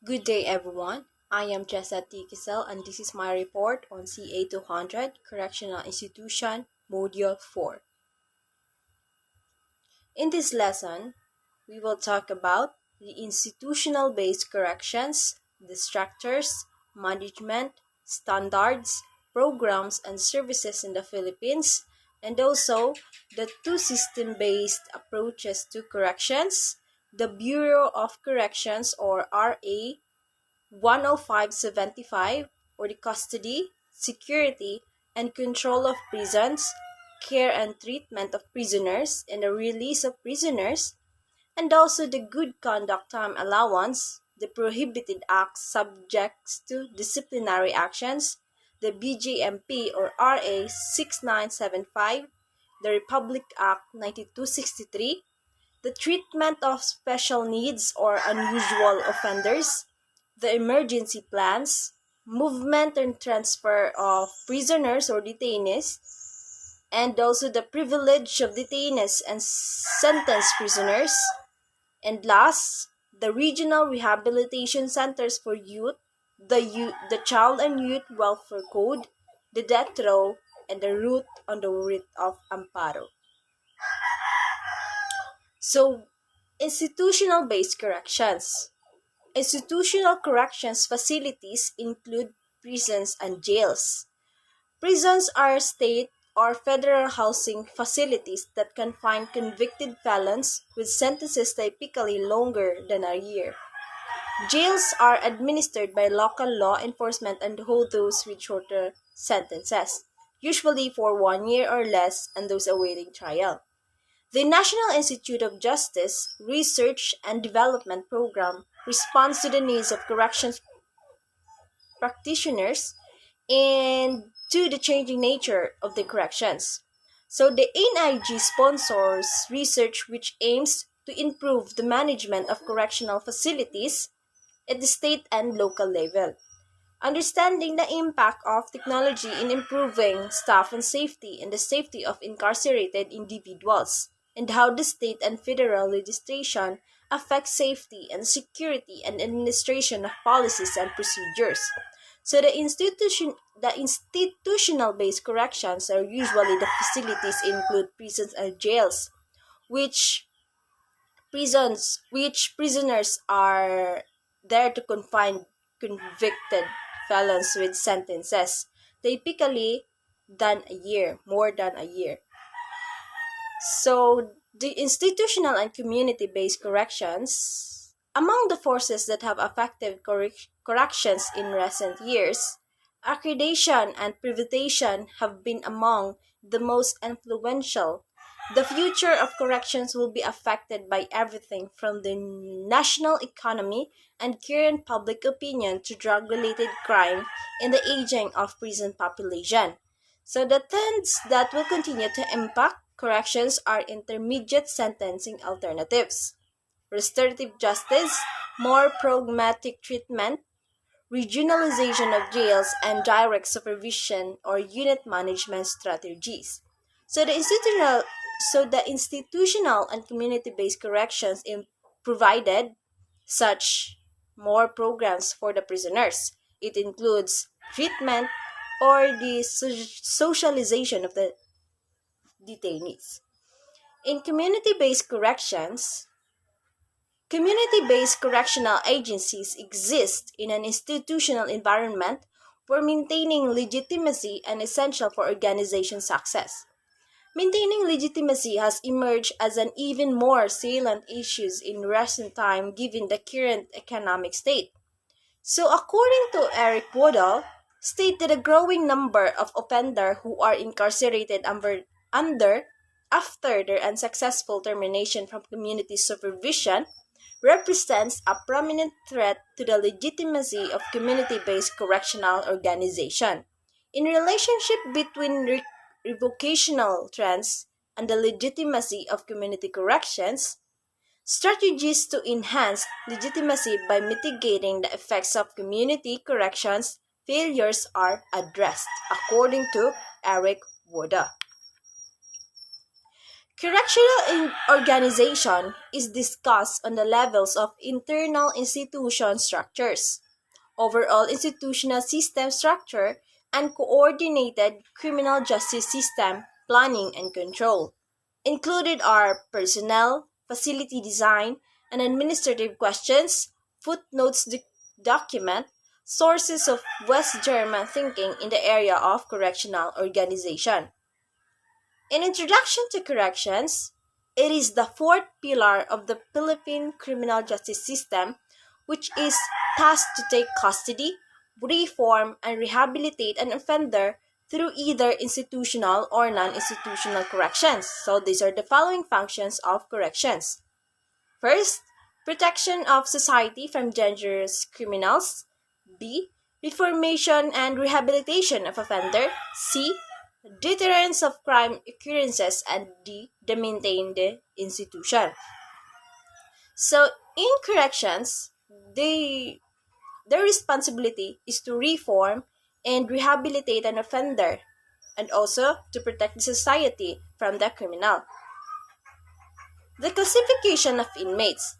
Good day, everyone. I am Jessa T, and this is my report on CA 200 Correctional Institution, Module 4. In this lesson, we will talk about the institutional based corrections, the structures, management, standards, programs, and services in the Philippines, and also the two system based approaches to corrections, the Bureau of Corrections or RA 10575, or the custody, security, and control of prisons, care and treatment of prisoners, and the release of prisoners, and also the good conduct time allowance, the prohibited acts subjects to disciplinary actions, the BJMP or RA 6975, the Republic Act 9263, the treatment of special needs or unusual offenders, the emergency plans, movement and transfer of prisoners or detainees, and also the privilege of detainees and sentenced prisoners, and last, the regional rehabilitation centers for youth, the Child and Youth Welfare Code, the death row, and the route on the writ of amparo. So, institutional-based corrections. Institutional corrections facilities include prisons and jails. Prisons are state or federal housing facilities that confine convicted felons with sentences typically longer than a year. Jails are administered by local law enforcement and hold those with shorter sentences, usually for 1 year or less, and those awaiting trial. The National Institute of Justice Research and Development Program responds to the needs of corrections practitioners and to the changing nature of the corrections. So the NIG sponsors research which aims to improve the management of correctional facilities at the state and local level. Understanding the impact of technology in improving staff and safety and the safety of incarcerated individuals, and how the state and federal legislation affect safety and security and administration of policies and procedures. So the institutional based corrections are usually the facilities include prisons and jails, which prisoners are there to confine convicted felons with sentences, typically more than a year. So the institutional and community-based corrections, among the forces that have affected corrections in recent years, accreditation and privatization have been among the most influential. The future of corrections will be affected by everything from the national economy and current public opinion to drug-related crime and the aging of prison population. So the trends that will continue to impact corrections are intermediate sentencing alternatives, restorative justice, more pragmatic treatment, regionalization of jails, and direct supervision or unit management strategies. So the institutional and community-based corrections provided such more programs for the prisoners. It includes treatment or the socialization of the detainees. In community-based correctional agencies exist in an institutional environment for maintaining legitimacy and essential for organization success. Maintaining legitimacy has emerged as an even more salient issue in recent time given the current economic state. So according to Eric Woodall, state that a growing number of offenders who are incarcerated under after their unsuccessful termination from community supervision represents a prominent threat to the legitimacy of community-based correctional organization. In relationship between revocational trends and the legitimacy of community corrections, strategies to enhance legitimacy by mitigating the effects of community corrections failures are addressed, according to Eric Woda. Correctional organization is discussed on the levels of internal institution structures, overall institutional system structure, and coordinated criminal justice system planning and control. Included are personnel, facility design, and administrative questions, footnotes document, sources of West German thinking in the area of correctional organization. In Introduction to Corrections, it is the fourth pillar of the Philippine criminal justice system, which is tasked to take custody, reform, and rehabilitate an offender through either institutional or non-institutional corrections. So these are the following functions of corrections. First, protection of society from dangerous criminals. B. Reformation and rehabilitation of offender. C. Deterrence of crime occurrences. And D. The maintained institution. So in corrections, their responsibility is to reform and rehabilitate an offender and also to protect the society from the criminal. The classification of inmates.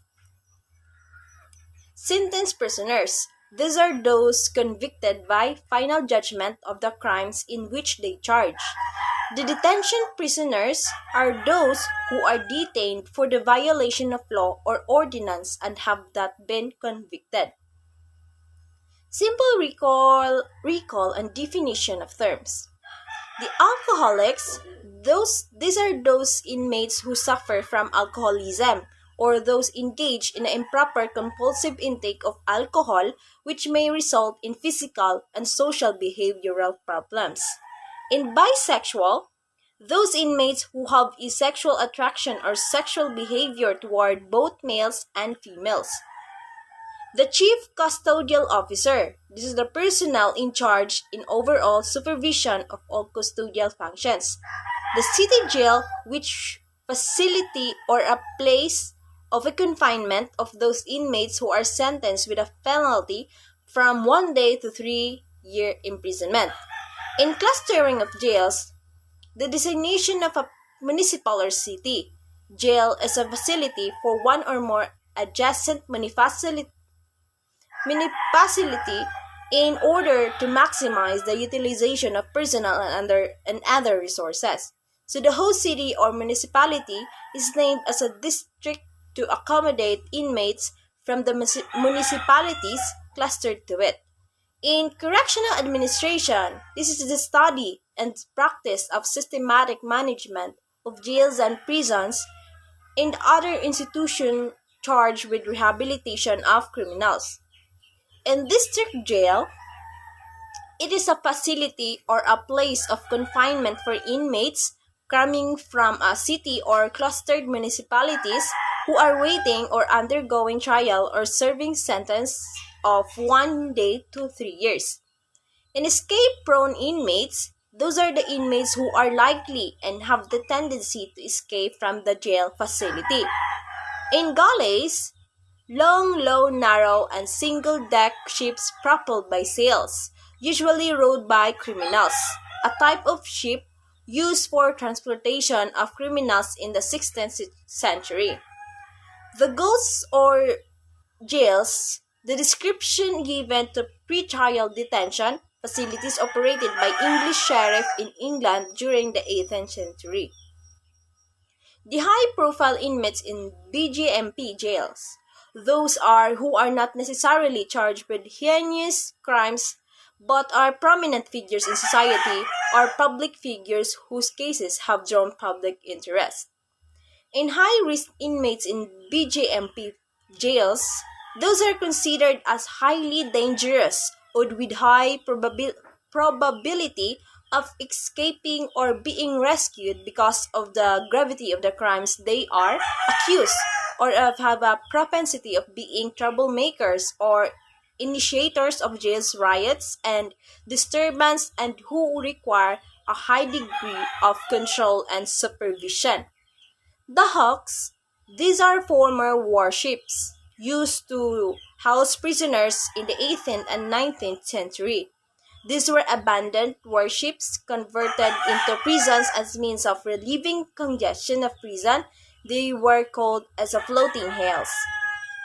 Sentenced prisoners. These are those convicted by final judgment of the crimes in which they charge. The detention prisoners are those who are detained for the violation of law or ordinance and have not been convicted. Simple recall and definition of terms. The alcoholics, these are those inmates who suffer from alcoholism or those engaged in an improper compulsive intake of alcohol which may result in physical and social behavioral problems. In bisexual, those inmates who have a sexual attraction or sexual behavior toward both males and females. The Chief Custodial Officer. This is the personnel in charge in overall supervision of all custodial functions. The city jail, which facility or a place of a confinement of those inmates who are sentenced with a penalty from 1 day to 3-year imprisonment. In clustering of jails, the designation of a municipal or city jail as a facility for one or more adjacent municipality in order to maximize the utilization of personnel and other resources. So the whole city or municipality is named as a district to accommodate inmates from the municipalities clustered to it. In correctional administration, this is the study and practice of systematic management of jails and prisons and other institutions charged with rehabilitation of criminals. In district jail, it is a facility or a place of confinement for inmates coming from a city or clustered municipalities who are waiting or undergoing trial or serving sentence of 1 day to 3 years. In escape-prone inmates, those are the inmates who are likely and have the tendency to escape from the jail facility. In galleys, long, low, narrow, and single-deck ships propelled by sails, usually rowed by criminals, a type of ship used for transportation of criminals in the 16th century. The gulls or jails, the description given to pre-trial detention facilities operated by English sheriff in England during the 18th century. The high-profile inmates in BGMP jails, those are who are not necessarily charged with heinous crimes but are prominent figures in society or public figures whose cases have drawn public interest. In high-risk inmates in BGMP jails, those are considered as highly dangerous or with high probability of escaping or being rescued because of the gravity of the crimes they are accused or have a propensity of being troublemakers or initiators of jail's riots and disturbance and who require a high degree of control and supervision. The Hawks, these are former warships used to house prisoners in the 18th and 19th century. These were abandoned warships converted into prisons as means of relieving congestion of prison. They were called as a floating hells.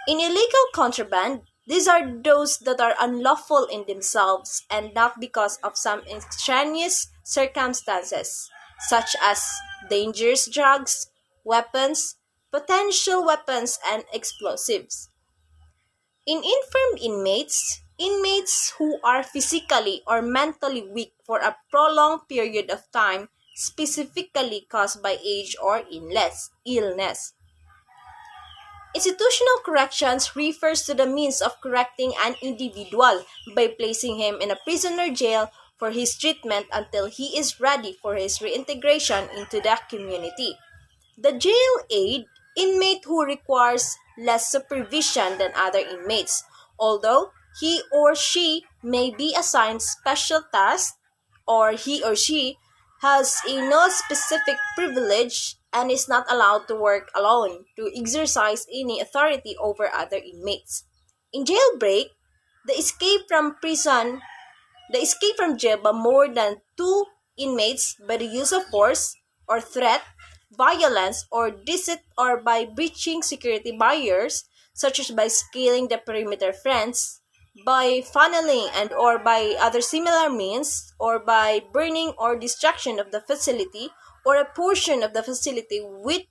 In illegal contraband, these are those that are unlawful in themselves and not because of some extraneous circumstances, such as dangerous drugs, weapons, potential weapons, and explosives. In infirm inmates who are physically or mentally weak for a prolonged period of time, specifically caused by age or illness. Institutional corrections refers to the means of correcting an individual by placing him in a prisoner jail for his treatment until he is ready for his reintegration into the community. The jail aid inmate who requires less supervision than other inmates, although he or she may be assigned special tasks or he or she has a no specific privilege and is not allowed to work alone to exercise any authority over other inmates. In jailbreak, the escape from prison the escape from jail by more than two inmates by the use of force or threat, violence, or deceit or by breaching security barriers, such as by scaling the perimeter fence, by funneling and or by other similar means, or by burning or destruction of the facility or a portion of the facility with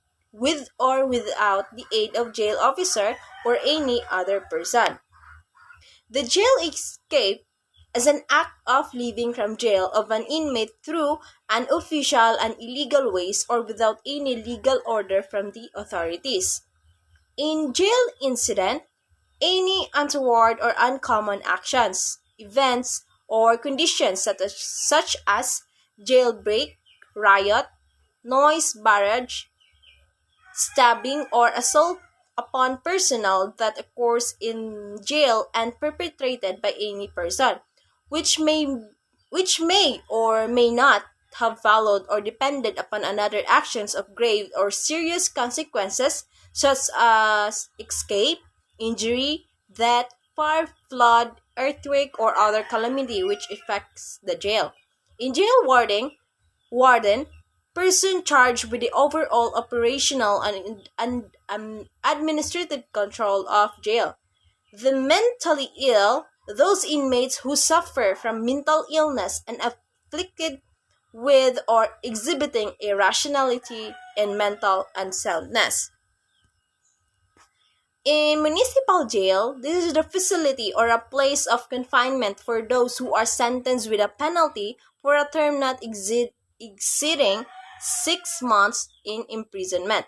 or without the aid of jail officer or any other person. The jail escape is an act of leaving from jail of an inmate through unofficial and illegal ways or without any legal order from the authorities. In jail incident, any untoward or uncommon actions, events, or conditions such as jailbreak, riot, noise barrage, stabbing, or assault upon personnel that occurs in jail and perpetrated by any person, which may which may or may not have followed or depended upon another actions of grave or serious consequences such as escape, injury, death, fire, flood, earthquake, or other calamity which affects the jail. In jail warden, person charged with the overall operational and administrative control of jail. The mentally ill, those inmates who suffer from mental illness and afflicted with or exhibiting irrationality and mental unsoundness. In municipal jail, this is the facility or a place of confinement for those who are sentenced with a penalty for a term not exceeding 6 months in imprisonment.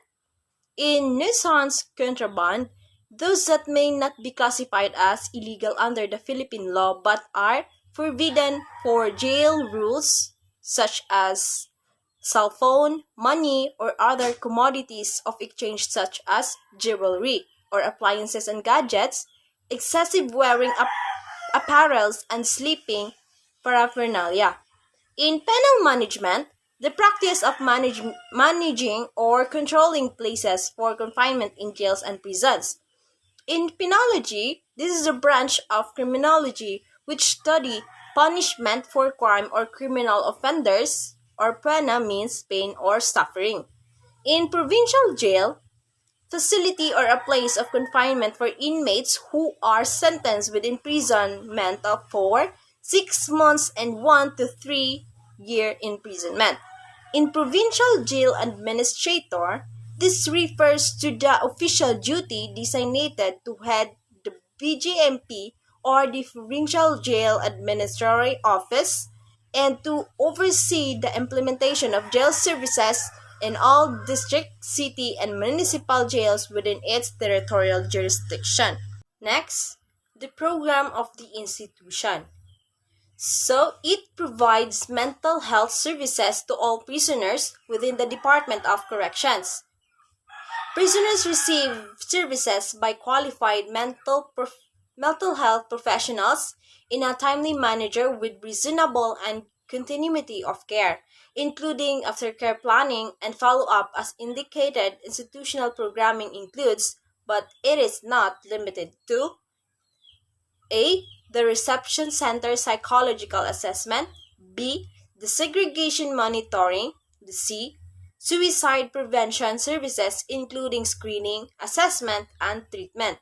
In nuisance contraband, those that may not be classified as illegal under the Philippine law but are forbidden for jail rules such as cell phone, money, or other commodities of exchange such as jewelry or appliances and gadgets, excessive wearing apparels, and sleeping paraphernalia. In penal management, the practice of managing or controlling places for confinement in jails and prisons. In penology, this is a branch of criminology which study punishment for crime or criminal offenders, or pena means pain or suffering. In provincial jail, facility or a place of confinement for inmates who are sentenced with imprisonment of 6 months and 1 to 3 year imprisonment. In provincial jail administrator, this refers to the official duty designated to head the BJMP or the Provincial Jail Administratory Office and to oversee the implementation of jail services in all district, city, and municipal jails within its territorial jurisdiction. Next, the program of the institution. So, it provides mental health services to all prisoners within the Department of Corrections. Prisoners receive services by qualified mental health professionals in a timely manner with reasonable and continuity of care, including aftercare planning and follow-up as indicated. Institutional programming includes, but it is not limited to: A. the reception center psychological assessment, B, the segregation monitoring, the C, suicide prevention services including screening, assessment, and treatment.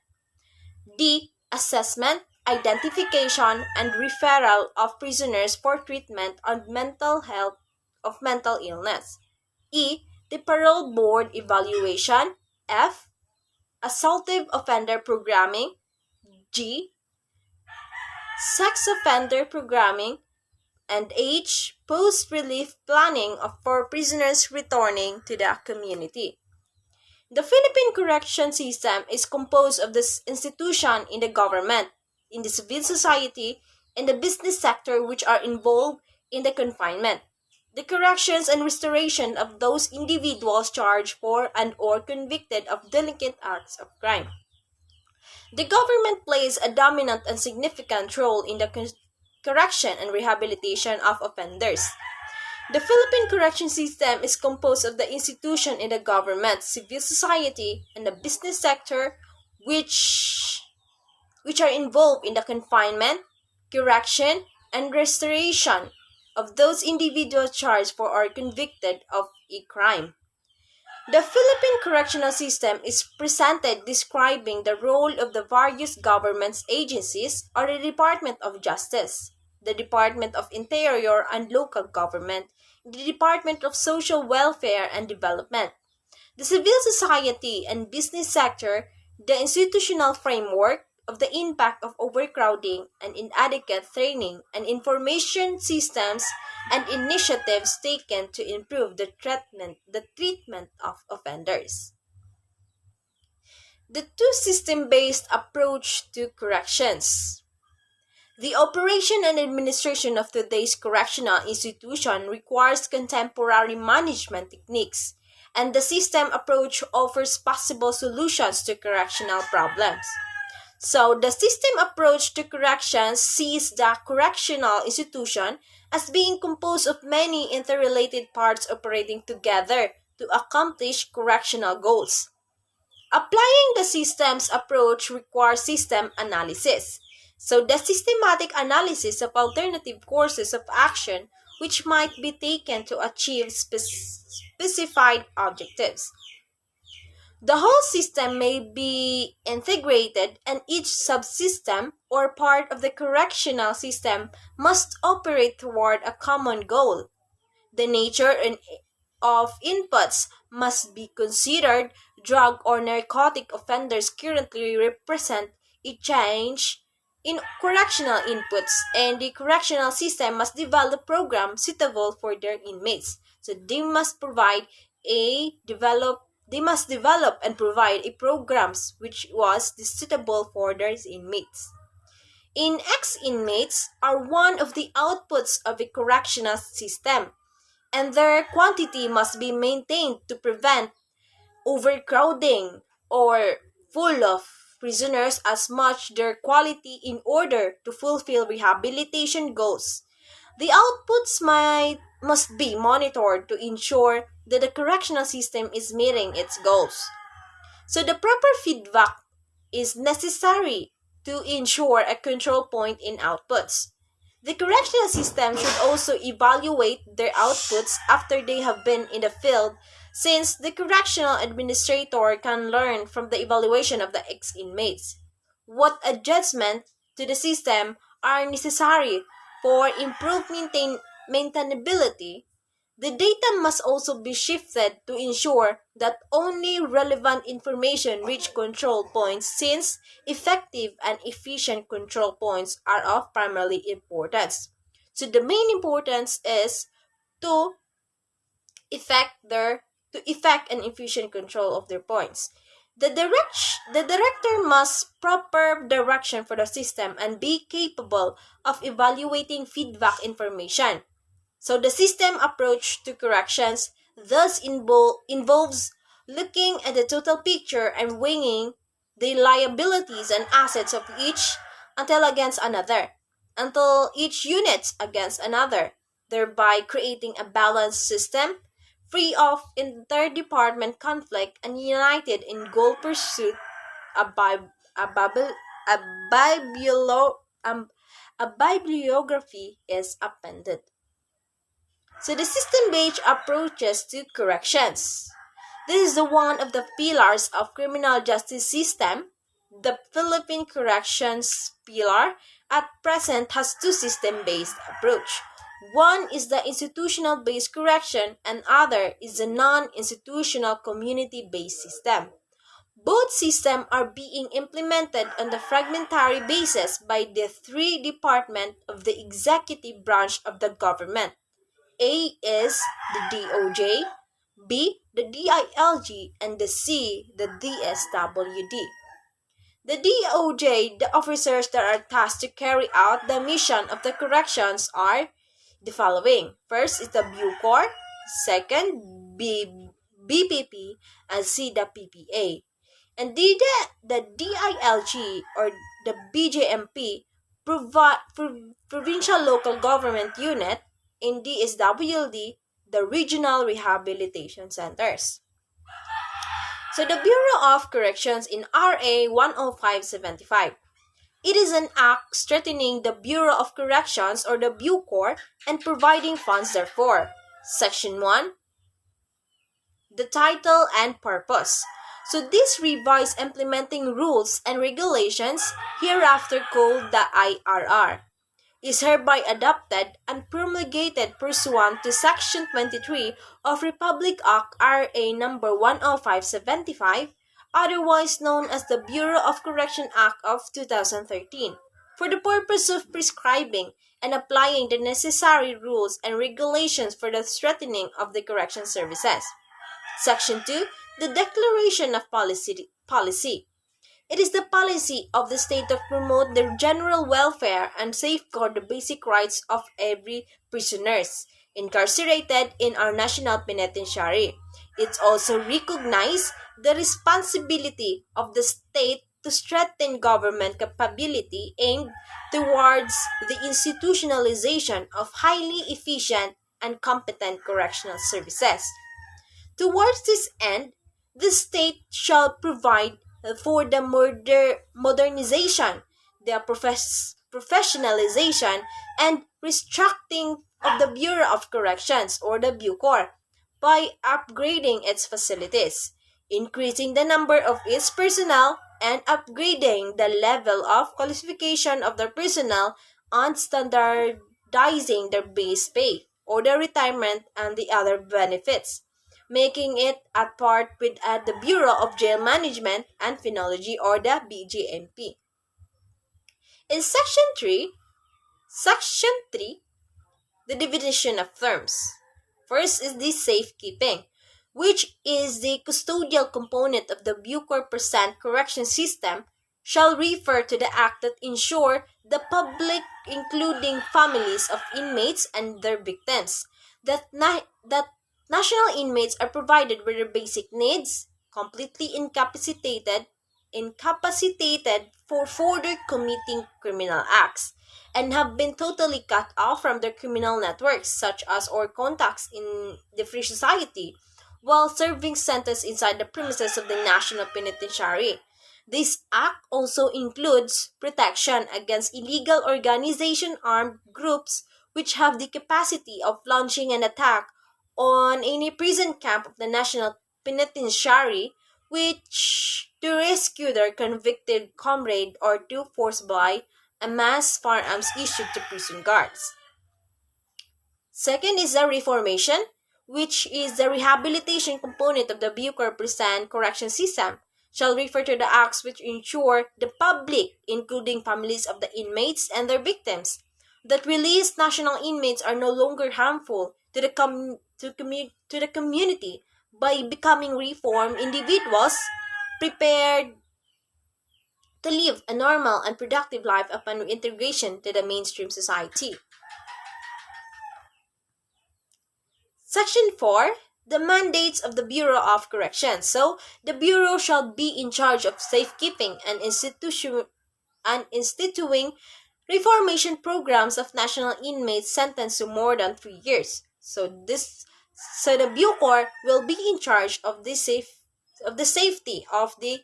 D. Assessment, identification, and referral of prisoners for treatment on mental health of mental illness. E. The parole board evaluation. F. Assaultive offender programming. G. Sex offender programming. And H. Post-relief planning for prisoners returning to the community. The Philippine correction system is composed of the institution in the government, in the civil society, and the business sector which are involved in the confinement, the corrections and restoration of those individuals charged for and or convicted of delinquent acts of crime. The government plays a dominant and significant role in the correction and rehabilitation of offenders. The Philippine correction system is composed of the institution in the government, civil society, and the business sector which are involved in the confinement, correction, and restoration of those individuals charged for or convicted of a crime. The Philippine correctional system is presented describing the role of the various government agencies or the Department of Justice, the Department of Interior and Local Government, the Department of Social Welfare and Development, the civil society and business sector, the institutional framework of the impact of overcrowding and inadequate training and information systems and initiatives taken to improve the treatment of offenders. The two-system-based approach to corrections. The operation and administration of today's correctional institution requires contemporary management techniques, and the system approach offers possible solutions to correctional problems. So, the system approach to corrections sees the correctional institution as being composed of many interrelated parts operating together to accomplish correctional goals. Applying the systems approach requires system analysis. So, the systematic analysis of alternative courses of action which might be taken to achieve specified objectives. The whole system may be integrated, and each subsystem or part of the correctional system must operate toward a common goal. The nature of inputs must be considered. Drug or narcotic offenders currently represent a change in correctional inputs, and the correctional system must develop programs suitable for their inmates. So they must develop and provide a programs which was suitable for their inmates. In ex-inmates are one of the outputs of a correctional system, and their quantity must be maintained to prevent overcrowding or full of prisoners as much their quality in order to fulfill rehabilitation goals. The outputs must be monitored to ensure that the correctional system is meeting its goals. So the proper feedback is necessary to ensure a control point in outputs. The correctional system should also evaluate their outputs after they have been in the field, since the correctional administrator can learn from the evaluation of the ex-inmates what adjustments to the system are necessary for improved maintainability. The data must also be shifted to ensure that only relevant information reach control points, since effective and efficient control points are of primary importance. So the main importance is to effect an efficient control of their points. The director must proper direction for the system and be capable of evaluating feedback information. So the system approach to corrections thus involves looking at the total picture and weighing the liabilities and assets of until each unit against another, thereby creating a balanced system free of interdepartment conflict and united in goal pursuit, a, bi- a, bible, a a bibliography is appended. So the system-based approaches to corrections. This is the one of the pillars of criminal justice system. The Philippine corrections pillar at present has two system-based approach. One is the institutional-based correction and other is the non-institutional community-based system. Both systems are being implemented on the fragmentary basis by the three departments of the executive branch of the government. A is the DOJ, B the DILG, and the C the DSWD. The DOJ, the officers that are tasked to carry out the mission of the corrections are the following. First is the Bucor, second BPP, and C the PPA. And the DILG or the BJMP provincial local government unit in DSWD, the regional rehabilitation centers. So the Bureau of Corrections in RA 10575. It is an act strengthening the Bureau of Corrections or the Bucor and providing funds therefor. Section 1. The title and purpose. So this revised implementing rules and regulations, hereafter called the IRR, is hereby adopted and promulgated pursuant to Section 23 of Republic Act RA No. 10575, otherwise known as the Bureau of Correction Act of 2013, for the purpose of prescribing and applying the necessary rules and regulations for the strengthening of the correction services. Section 2. The Declaration of Policy. It is the policy of the state to promote the general welfare and safeguard the basic rights of every prisoners incarcerated in our national penitentiary. It also recognizes the responsibility of the state to strengthen government capability aimed towards the institutionalization of highly efficient and competent correctional services. Towards this end, the state shall provide for the modernization, the professionalization, and restructuring of the Bureau of Corrections or the Bucor by upgrading its facilities, increasing the number of its personnel, and upgrading the level of qualification of the personnel and standardizing their base pay or the retirement and the other benefits, making it at part with the Bureau of Jail Management and Phenology or the BJMP. In Section 3, the division of terms. First is the safekeeping, which is the custodial component of the Bucor present correction system, shall refer to the act that ensure the public, including families of inmates and their victims, that national inmates are provided with their basic needs, completely incapacitated for further committing criminal acts, and have been totally cut off from their criminal networks such as or contacts in the free society, while serving sentence inside the premises of the National Penitentiary. This act also includes protection against illegal organization armed groups which have the capacity of launching an attack on any prison camp of the National Penitentiary, which to rescue their convicted comrade or to force buy a mass firearms issued to prison guards. Second is the reformation, which is the rehabilitation component of the Bucor present correction system, shall refer to the acts which ensure the public, including families of the inmates and their victims, that released national inmates are no longer harmful to the community by becoming reformed individuals prepared to live a normal and productive life upon reintegration to the mainstream society. Section 4. The mandates of the Bureau of Corrections. So, the Bureau shall be in charge of safekeeping and instituting reformation programs of national inmates sentenced to more than 3 years. So the Bucor will be in charge of the safety of the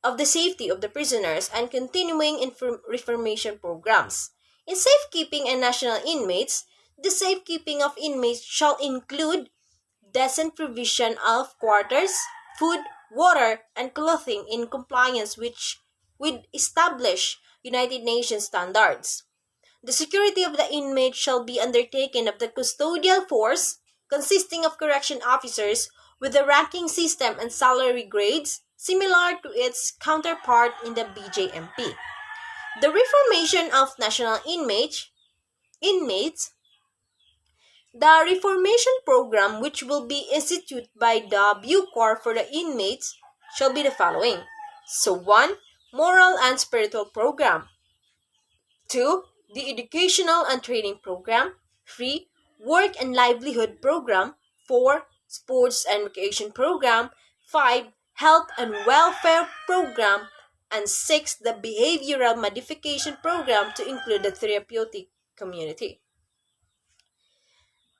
of the safety of the prisoners and continuing reformation programs. In safekeeping and national inmates, the safekeeping of inmates shall include decent provision of quarters, food, water, and clothing in compliance with established United Nations standards. The security of the inmate shall be undertaken of the custodial force, consisting of correction officers with a ranking system and salary grades similar to its counterpart in the BJMP. The reformation of national inmates, the reformation program which will be instituted by the Bucor for the inmates shall be the following. So 1. Moral and spiritual program. 2. The Educational and Training Program. 3. Work and Livelihood Program. 4. Sports and Recreation Program. 5. Health and Welfare Program. And 6. The Behavioral Modification Program to include the therapeutic community.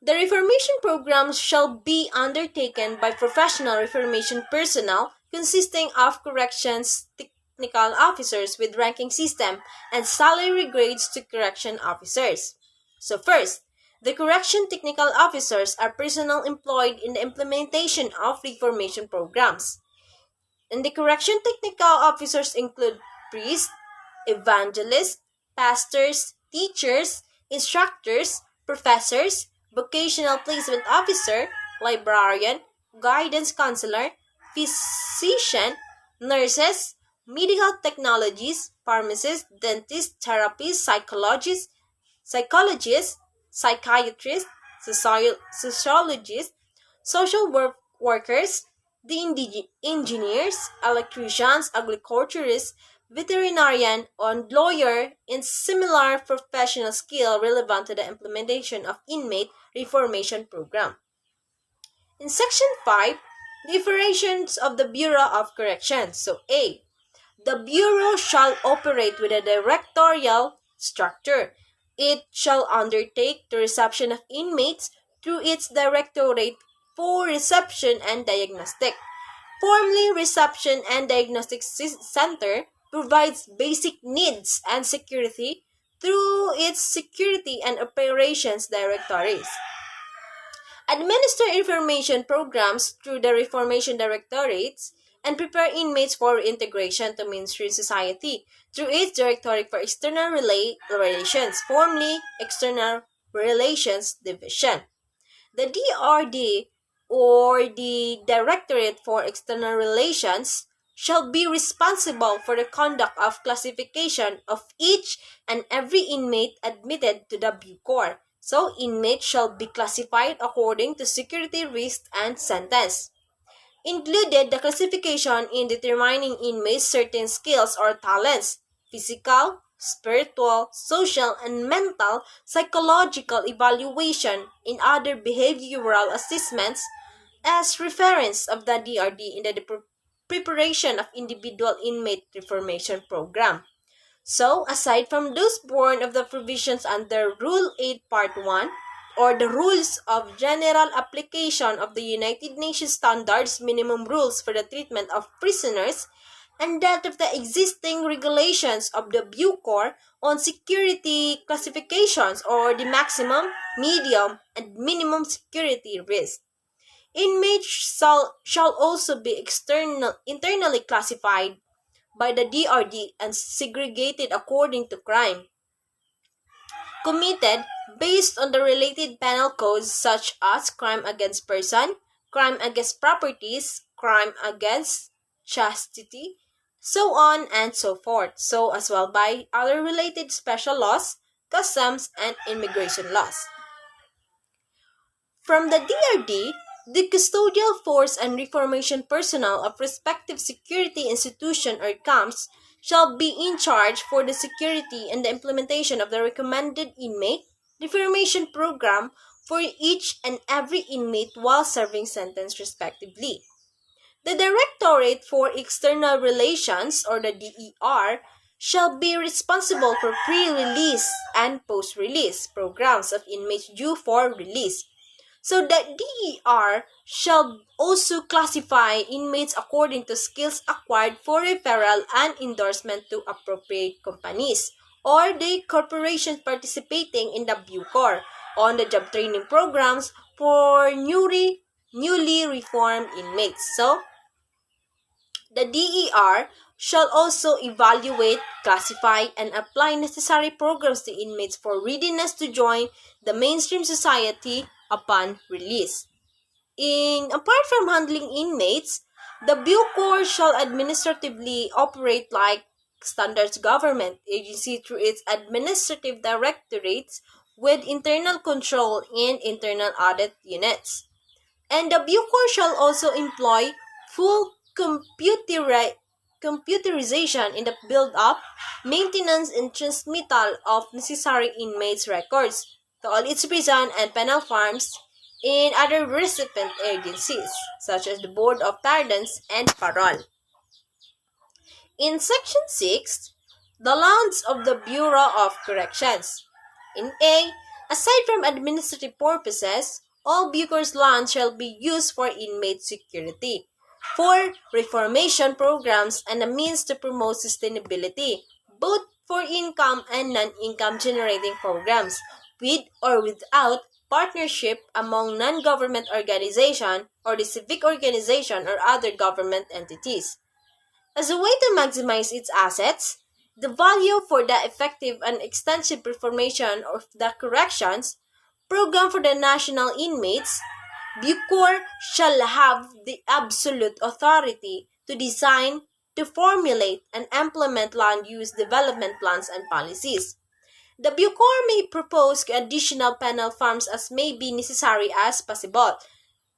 The reformation programs shall be undertaken by professional reformation personnel consisting of corrections technical officers with ranking system and salary grades to correction officers. So first, the correction technical officers are personnel employed in the implementation of reformation programs. And the correction technical officers include priests, evangelists, pastors, teachers, instructors, professors, vocational placement officer, librarian, guidance counselor, physician, nurses, medical technologists, pharmacists, dentists, therapists, psychologists, psychiatrists, sociologists, workers, the engineers, electricians, agriculturists, veterinarian, and lawyer in similar professional skill relevant to the implementation of inmate reformation program. In Section 5, the operations of the Bureau of Corrections. So A. The Bureau shall operate with a directorial structure. It shall undertake the reception of inmates through its Directorate for Reception and Diagnostic. Formerly, Reception and Diagnostic Center provides basic needs and security through its Security and Operations Directorates. Administer information programs through the Reformation Directorates and prepare inmates for integration to mainstream society through its Directorate for External Relations, formerly External Relations Division. The DRD, or the Directorate for External Relations, shall be responsible for the conduct of classification of each and every inmate admitted to the Bucor. So, inmates shall be classified according to security risk and sentence. Included the classification in determining inmates' certain skills or talents, physical, spiritual, social, and mental, psychological evaluation in other behavioral assessments as reference of the DRD in the preparation of individual inmate reformation program. So, aside from those born of the provisions under Rule 8 Part 1, or the Rules of General Application of the United Nations Standards Minimum Rules for the Treatment of Prisoners, and that of the existing regulations of the Bucor on security classifications or the maximum, medium, and minimum security risk. Inmates shall also be internally classified by the DRD and segregated according to crime committed based on the related penal codes such as crime against person, crime against properties, crime against chastity, so on and so forth. So as well by other related special laws, customs, and immigration laws. From the DRD, the custodial force and reformation personnel of respective security institution or camps shall be in charge for the security and the implementation of the recommended inmate reformation program for each and every inmate while serving sentence respectively. The Directorate for External Relations, or the DER, shall be responsible for pre-release and post-release programs of inmates due for release. So the DER shall also classify inmates according to skills acquired for referral and endorsement to appropriate companies or the corporations participating in the Bucor on the job training programs for newly reformed inmates. So the DER shall also evaluate, classify, and apply necessary programs to inmates for readiness to join the mainstream society upon release. Apart from handling inmates, the Bucor shall administratively operate like standards government agency through its administrative directorates with internal control and internal audit units. And the Bucor shall also employ full computerization in the build-up, maintenance, and transmittal of necessary inmates' records to all its prison and penal farms and other recipient agencies, such as the Board of Pardons and Parole. In Section 6, the lands of the Bureau of Corrections. In A, aside from administrative purposes, all Bucor's lands shall be used for inmate security, for reformation programs, and a means to promote sustainability, both for income and non-income generating programs, with or without partnership among non-government organization or the civic organization or other government entities. As a way to maximize its assets, the value for the effective and extensive reformation of the corrections program for the national inmates, Bucor shall have the absolute authority to design, to formulate, and implement land use development plans and policies. The Bucor may propose additional penal farms as may be necessary as possible.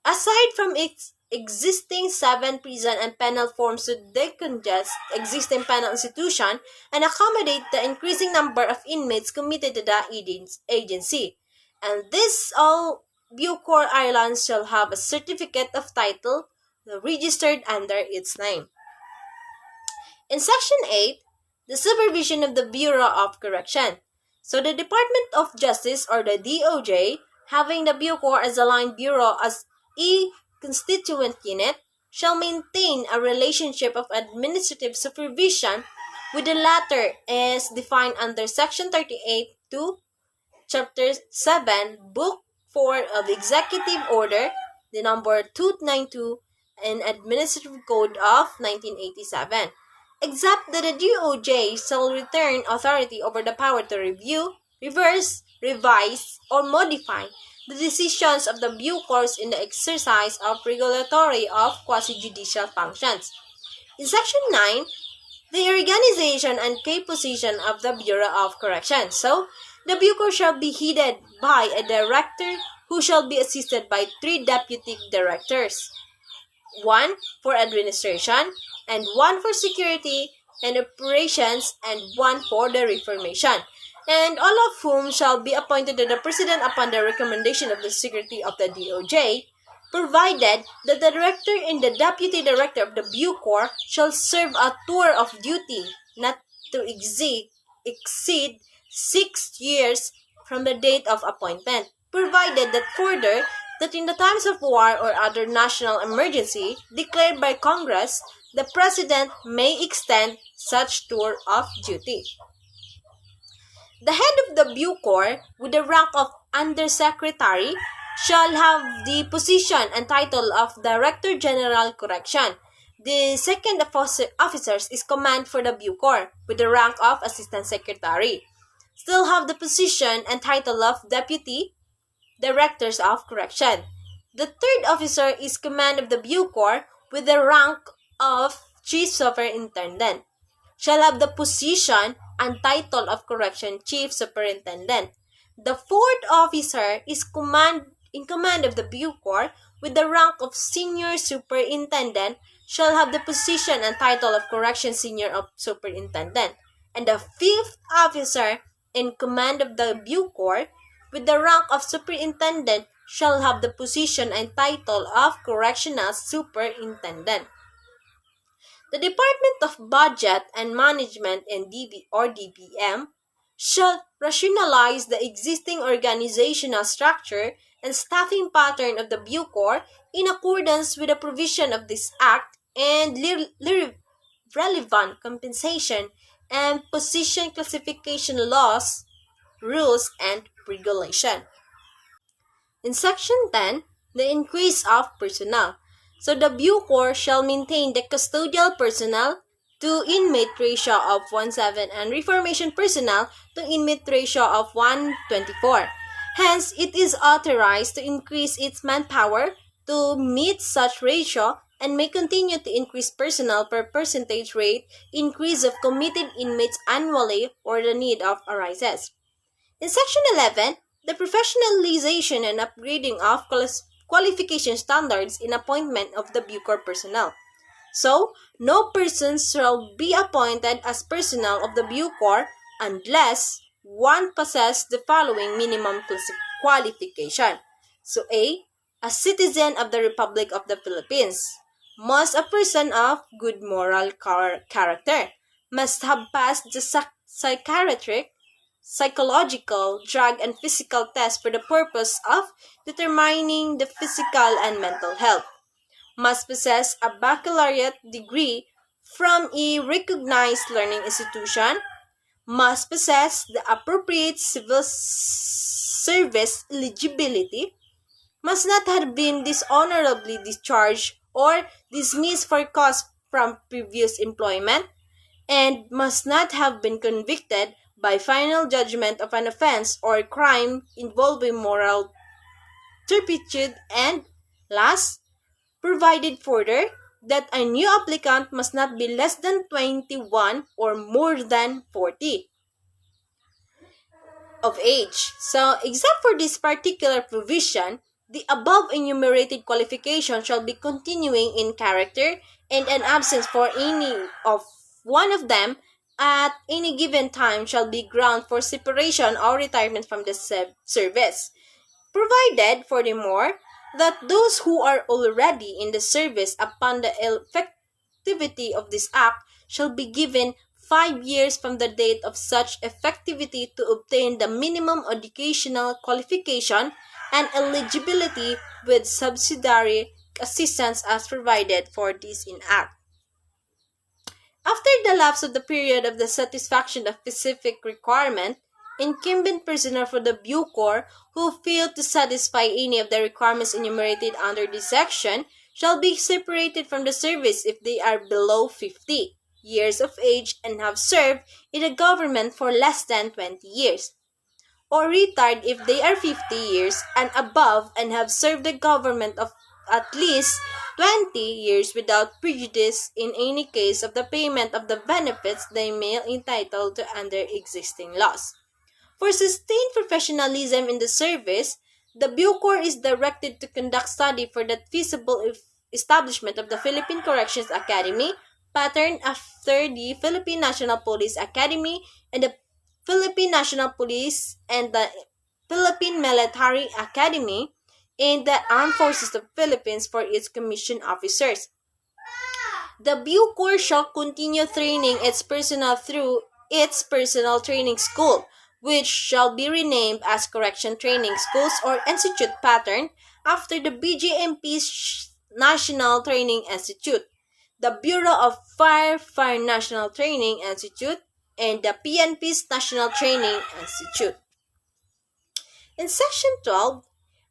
Aside from its existing 7 prison and penal forms to decongest existing penal institution and accommodate the increasing number of inmates committed to the agency. And this all Bucor Islands shall have a certificate of title registered under its name. In Section 8, the supervision of the Bureau of Correction. So the Department of Justice or the DOJ, having the Bucor as a line bureau as a constituent unit, shall maintain a relationship of administrative supervision with the latter as defined under Section 38 to Chapter 7, Book 4 of the Executive Order, the number 292 and Administrative Code of 1987. Except that the DOJ shall return authority over the power to review, reverse, revise, or modify the decisions of the Bucors in the exercise of regulatory of quasi-judicial functions. In Section 9, the organization and composition of the Bureau of Correction. So, the Bucor shall be headed by a director who shall be assisted by 3 deputy directors, 1 for administration, and 1 for security and operations, and 1 for the reformation, and all of whom shall be appointed to the President upon the recommendation of the Secretary of the DOJ, provided that the director and the deputy director of the Bucor shall serve a tour of duty not to exceed 6 years from the date of appointment, provided that further that in the times of war or other national emergency declared by Congress, the President may extend such tour of duty. The head of the Bucor, with the rank of Undersecretary, shall have the position and title of Director General Correction. The second officers is command for the Bucor, with the rank of Assistant Secretary. Still have the position and title of Deputy Directors of Correction. The third officer is command of the Bucor, with the rank of Chief Superintendent. Shall have the position and title of Correction Chief Superintendent. The fourth officer is in command of the Bucor, with the rank of Senior Superintendent, shall have the position and title of Correction Senior Superintendent. And the fifth officer in command of the Bucor, with the rank of Superintendent, shall have the position and title of Correctional Superintendent. The Department of Budget and Management and DBM shall rationalize the existing organizational structure and staffing pattern of the Bucor in accordance with the provision of this Act and relevant compensation and position classification laws, rules, and regulation. In Section 10, the increase of personnel. So the Bucor shall maintain the custodial personnel to inmate ratio of 1:7 and reformation personnel to inmate ratio of 1:24. Hence, it is authorized to increase its manpower to meet such ratio and may continue to increase personnel per percentage rate increase of committed inmates annually or the need of arises. In Section 11, the professionalization and upgrading of qualification standards in appointment of the Bucor personnel. So, no person shall be appointed as personnel of the Bucor unless one possesses the following minimum qualification. So, a citizen of the Republic of the Philippines. Must a person of good moral character. Must have passed the psychiatric, psychological, drug, and physical tests for the purpose of determining the physical and mental health. Must possess a baccalaureate degree from a recognized learning institution. Must possess the appropriate civil service eligibility. Must not have been dishonorably discharged or dismissed for cause from previous employment, and must not have been convicted by final judgment of an offense or crime involving moral turpitude, and last, provided further that a new applicant must not be less than 21 or more than 40 of age. So, except for this particular provision, the above enumerated qualification shall be continuing in character, and an absence for any of one of them at any given time shall be ground for separation or retirement from the service. Provided, furthermore, that those who are already in the service upon the effectivity of this act shall be given 5 years from the date of such effectivity to obtain the minimum educational qualification and eligibility with subsidiary assistance as provided for this in Act. After the lapse of the period of the satisfaction of specific requirement, incumbent prisoner for the Bucor who fail to satisfy any of the requirements enumerated under this section shall be separated from the service if they are below 50 years of age and have served in the government for less than 20 years, or retired if they are 50 years and above and have served the government of at least 20 years without prejudice in any case of the payment of the benefits they may entitled to under existing laws. For sustained professionalism in the service, the Bucor is directed to conduct study for the feasible establishment of the Philippine Corrections Academy, patterned after the Philippine National Police Academy and the Philippine National Police and the Philippine Military Academy and the Armed Forces of the Philippines for its commissioned officers. The Bucor shall continue training its personnel through its Personnel Training School, which shall be renamed as Correction Training Schools or Institute pattern after the BGMP's National Training Institute, the Bureau of Fire National Training Institute, and the PNP's National Training Institute. In Section 12,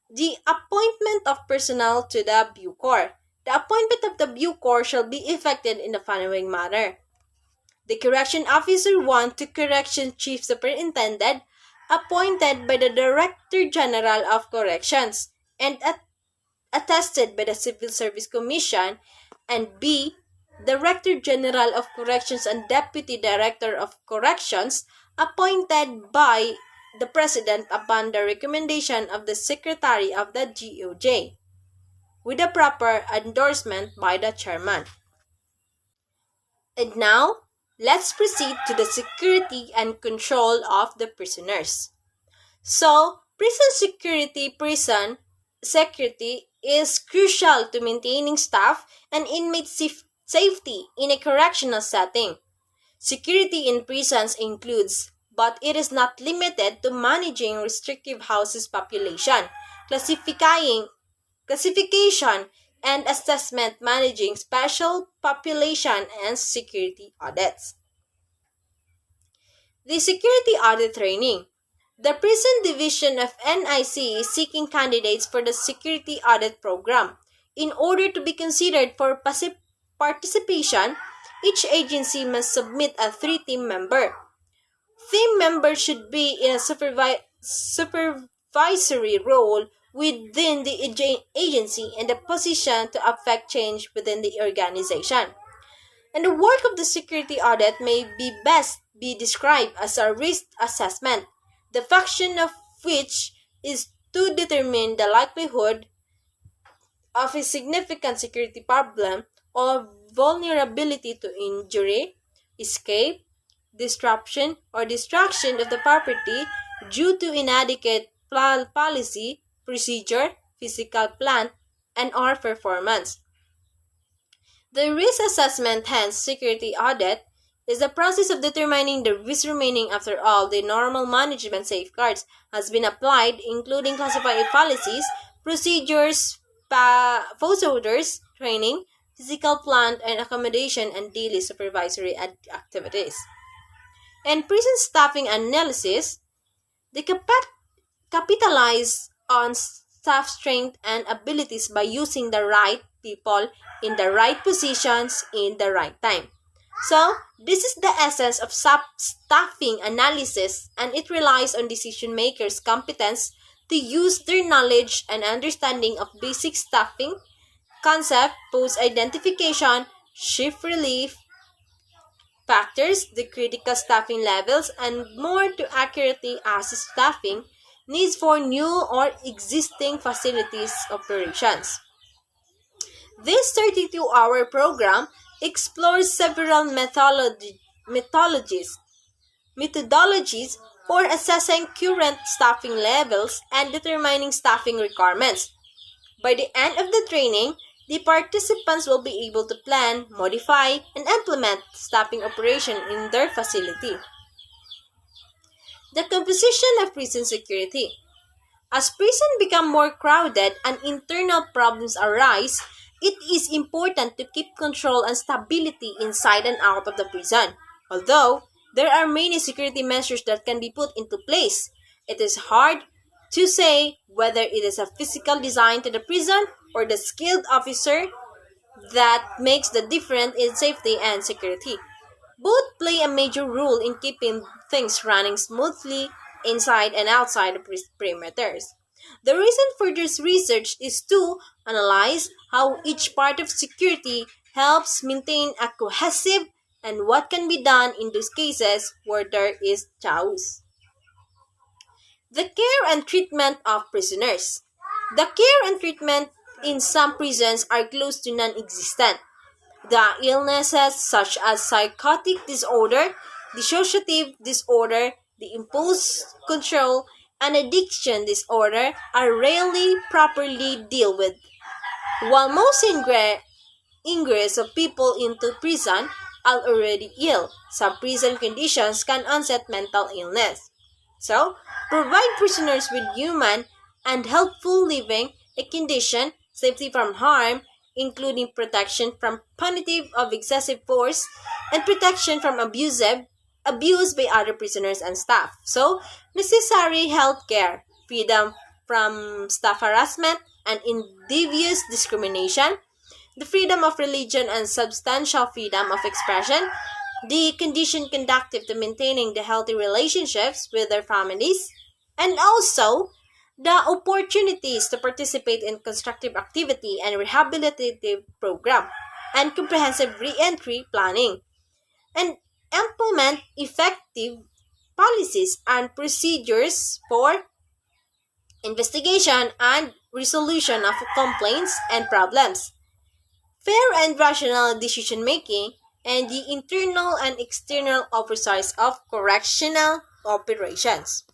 the appointment of personnel to the Bucor. The appointment of the Bucor shall be effected in the following manner. The Correction Officer 1 to Correction Chief Superintendent, appointed by the Director General of Corrections and attested by the Civil Service Commission, and B. Director General of Corrections and Deputy Director of Corrections, appointed by the President upon the recommendation of the Secretary of the GOJ, with a proper endorsement by the Chairman. And now, let's proceed to the security and control of the prisoners. So, prison security is crucial to maintaining staff and inmate safety in a correctional setting. Security in prisons includes but it is not limited to managing restrictive houses population, classification, and assessment, managing special population and security audits. The security audit training. The prison division of NIC is seeking candidates for the security audit program. In order to be considered for participation, each agency must submit a 3-team member. Team members should be in a supervisory role within the agency and the position to affect change within the organization. And the work of the security audit may be best be described as a risk assessment, the function of which is to determine the likelihood of a significant security problem or vulnerability to injury, escape, disruption, or destruction of the property due to inadequate policy, procedure, physical plan, and or performance. The risk assessment, hence security audit, is the process of determining the risk remaining after all the normal management safeguards has been applied, including classified policies, procedures, post orders, training, physical plant and accommodation, and daily supervisory activities. And prison staffing analysis, they capitalize on staff strength and abilities by using the right people in the right positions in the right time. So, this is the essence of staffing analysis, and it relies on decision makers' competence to use their knowledge and understanding of basic staffing concept, post identification, shift relief factors, the critical staffing levels, and more to accurately assess staffing needs for new or existing facilities operations. This 32-hour program explores several methodologies for assessing current staffing levels and determining staffing requirements. By the end of the training, the participants will be able to plan, modify, and implement staffing operation in their facility. The composition of prison security. As prisons become more crowded and internal problems arise, it is important to keep control and stability inside and out of the prison. Although there are many security measures that can be put into place, it is hard to say whether it is a physical design to the prison or the skilled officer that makes the difference in safety and security. Both play a major role in keeping things running smoothly inside and outside the perimeters. The reason for this research is to analyze how each part of security helps maintain a cohesive and what can be done in those cases where there is chaos. The care and treatment of prisoners. The care and treatment in some prisons are close to non-existent. The illnesses such as psychotic disorder, dissociative disorder, the impulse control, and addiction disorder are rarely properly dealt with. While most ingress of people into prison are already ill, some prison conditions can onset mental illness. So, provide prisoners with human and healthful living, a condition, safety from harm, including protection from punitive of excessive force and protection from abuse by other prisoners and staff. So, necessary health care, freedom from staff harassment and invidious discrimination, the freedom of religion and substantial freedom of expression, the condition conducive to maintaining the healthy relationships with their families, and also the opportunities to participate in constructive activity and rehabilitative program, and comprehensive re-entry planning, and implement effective policies and procedures for investigation and resolution of complaints and problems, fair and rational decision making, and the internal and external oversight of correctional operations.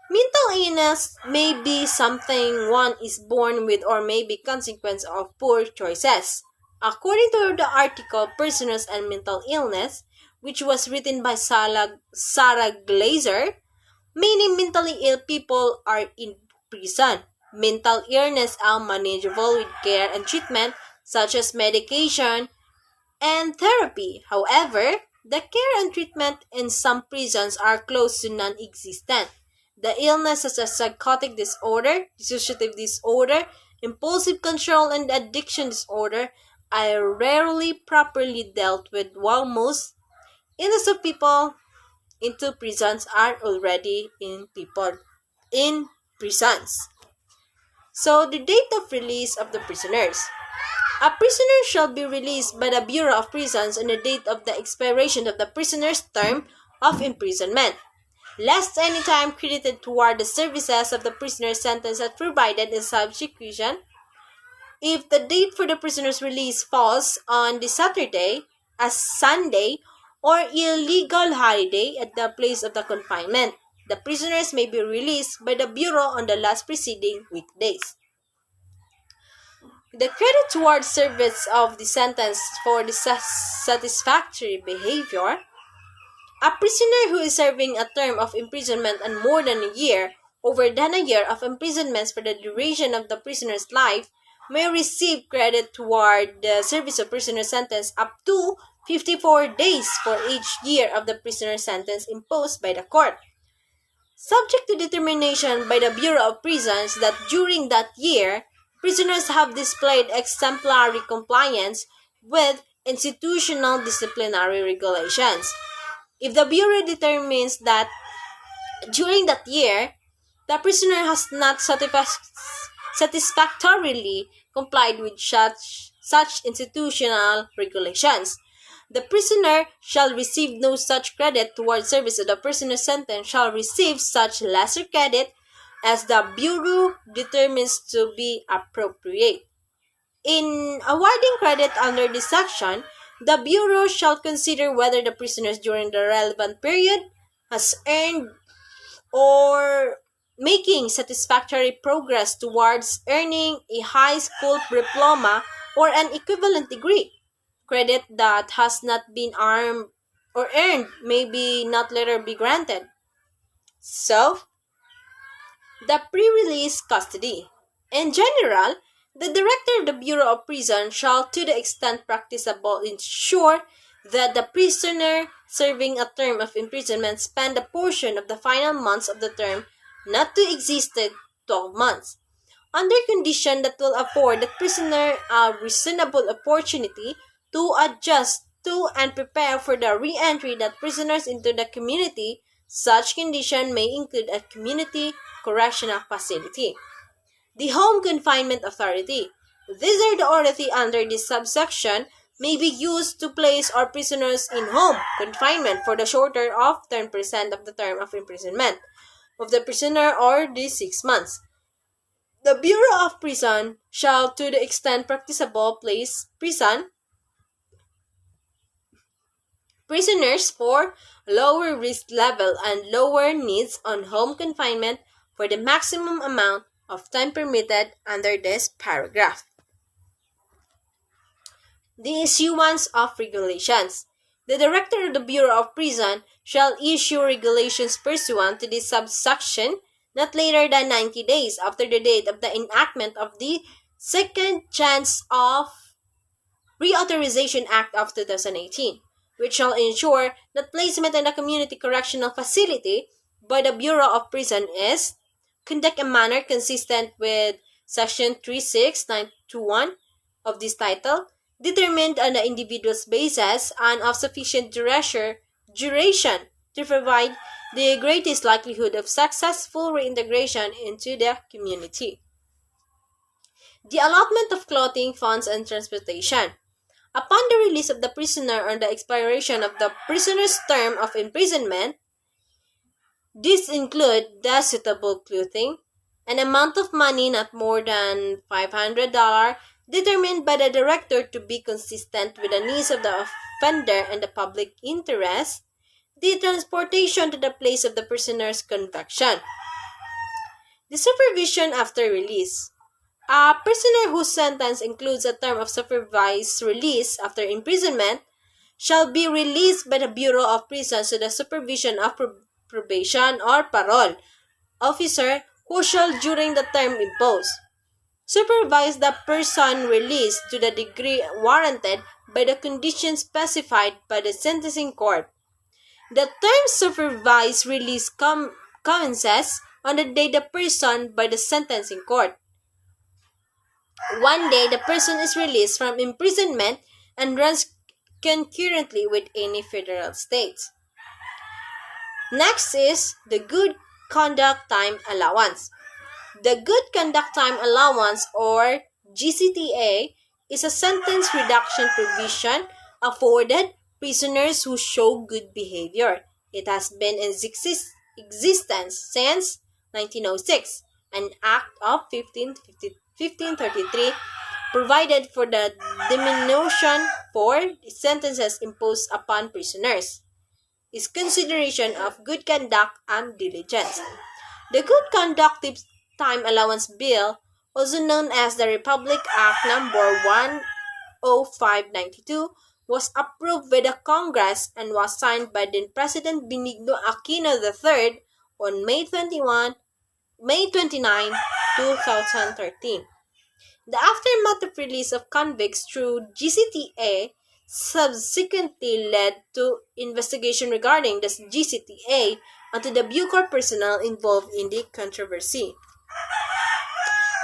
Mental illness may be something one is born with or may be consequence of poor choices. According to the article Prisoners and Mental Illness, which was written by Sarah Glazer, many mentally ill people are in prison. Mental illness are manageable with care and treatment, such as medication and therapy. However, the care and treatment in some prisons are close to non-existent. The illness such as psychotic disorder, dissociative disorder, impulsive control, and addiction disorder are rarely properly dealt with, while most innocent people into prisons are already in prisons. So the date of release of the prisoners. A prisoner shall be released by the Bureau of Prisons on the date of the expiration of the prisoner's term of imprisonment, lest any time credited toward the services of the prisoner's sentence as provided in subsection. If the date for the prisoner's release falls on the Saturday, a Sunday, or illegal holiday at the place of the confinement, the prisoners may be released by the Bureau on the last preceding weekdays. The credit towards service of the sentence for the satisfactory behavior. A prisoner who is serving a term of imprisonment and more than a year, over than a year of imprisonment for the duration of the prisoner's life, may receive credit toward the service of prisoner sentence up to 54 days for each year of the prisoner sentence imposed by the court, subject to determination by the Bureau of Prisons that during that year, prisoners have displayed exemplary compliance with institutional disciplinary regulations. If the Bureau determines that during that year, the prisoner has not satisfactorily complied with such institutional regulations, the prisoner shall receive no such credit towards service of the prisoner's sentence shall receive such lesser credit as the Bureau determines to be appropriate. In awarding credit under this section, the Bureau shall consider whether the prisoner during the relevant period has earned or making satisfactory progress towards earning a high school diploma or an equivalent degree. Credit that has not been earned may be not later be granted. So, the pre-release custody. In general, the director of the Bureau of Prison shall, to the extent practicable, ensure that the prisoner serving a term of imprisonment spend a portion of the final months of the term not to exceed 12 months, under condition that will afford the prisoner a reasonable opportunity to adjust to and prepare for the re-entry that prisoners into the community. Such condition may include a community correctional facility. The Home Confinement Authority. These are the authority under this subsection may be used to place our prisoners in home confinement for the shorter of 10% of the term of imprisonment of the prisoner or the 6 months. The Bureau of Prison shall, to the extent practicable, place prisoners for lower risk level and lower needs on home confinement for the maximum amount of time permitted under this paragraph. The issuance of regulations. The Director of the Bureau of Prison shall issue regulations pursuant to this subsection not later than 90 days after the date of the enactment of the Second Chance of Reauthorization Act of 2018, which shall ensure that placement in a community correctional facility by the Bureau of Prison is conduct a manner consistent with Section 36921 of this title, determined on the individual's basis and of sufficient duration to provide the greatest likelihood of successful reintegration into the community. The allotment of clothing, funds, and transportation. Upon the release of the prisoner or the expiration of the prisoner's term of imprisonment, these include the suitable clothing, an amount of money not more than $500 determined by the director to be consistent with the needs of the offender and the public interest, the transportation to the place of the prisoner's conviction. The supervision after release. A prisoner whose sentence includes a term of supervised release after imprisonment shall be released by the Bureau of Prisons to the supervision of probation or parole officer who shall during the term imposed supervise the person released to the degree warranted by the conditions specified by the sentencing court. The term supervised release commences on the day the person by the sentencing court. One day the person is released from imprisonment and runs concurrently with any federal states. Next is the Good Conduct Time Allowance. The Good Conduct Time Allowance or GCTA is a sentence reduction provision afforded prisoners who show good behavior. It has been in existence since 1906. An act of 1533 provided for the diminution for sentences imposed upon prisoners. Is consideration of good conduct and diligence. The Good Conduct Time Allowance Bill, also known as the Republic Act Number 10592, was approved by the Congress and was signed by then President Benigno Aquino III on May 29, 2013. The aftermath of release of convicts through GCTA subsequently led to investigation regarding the GCTA and to the Bucor personnel involved in the controversy.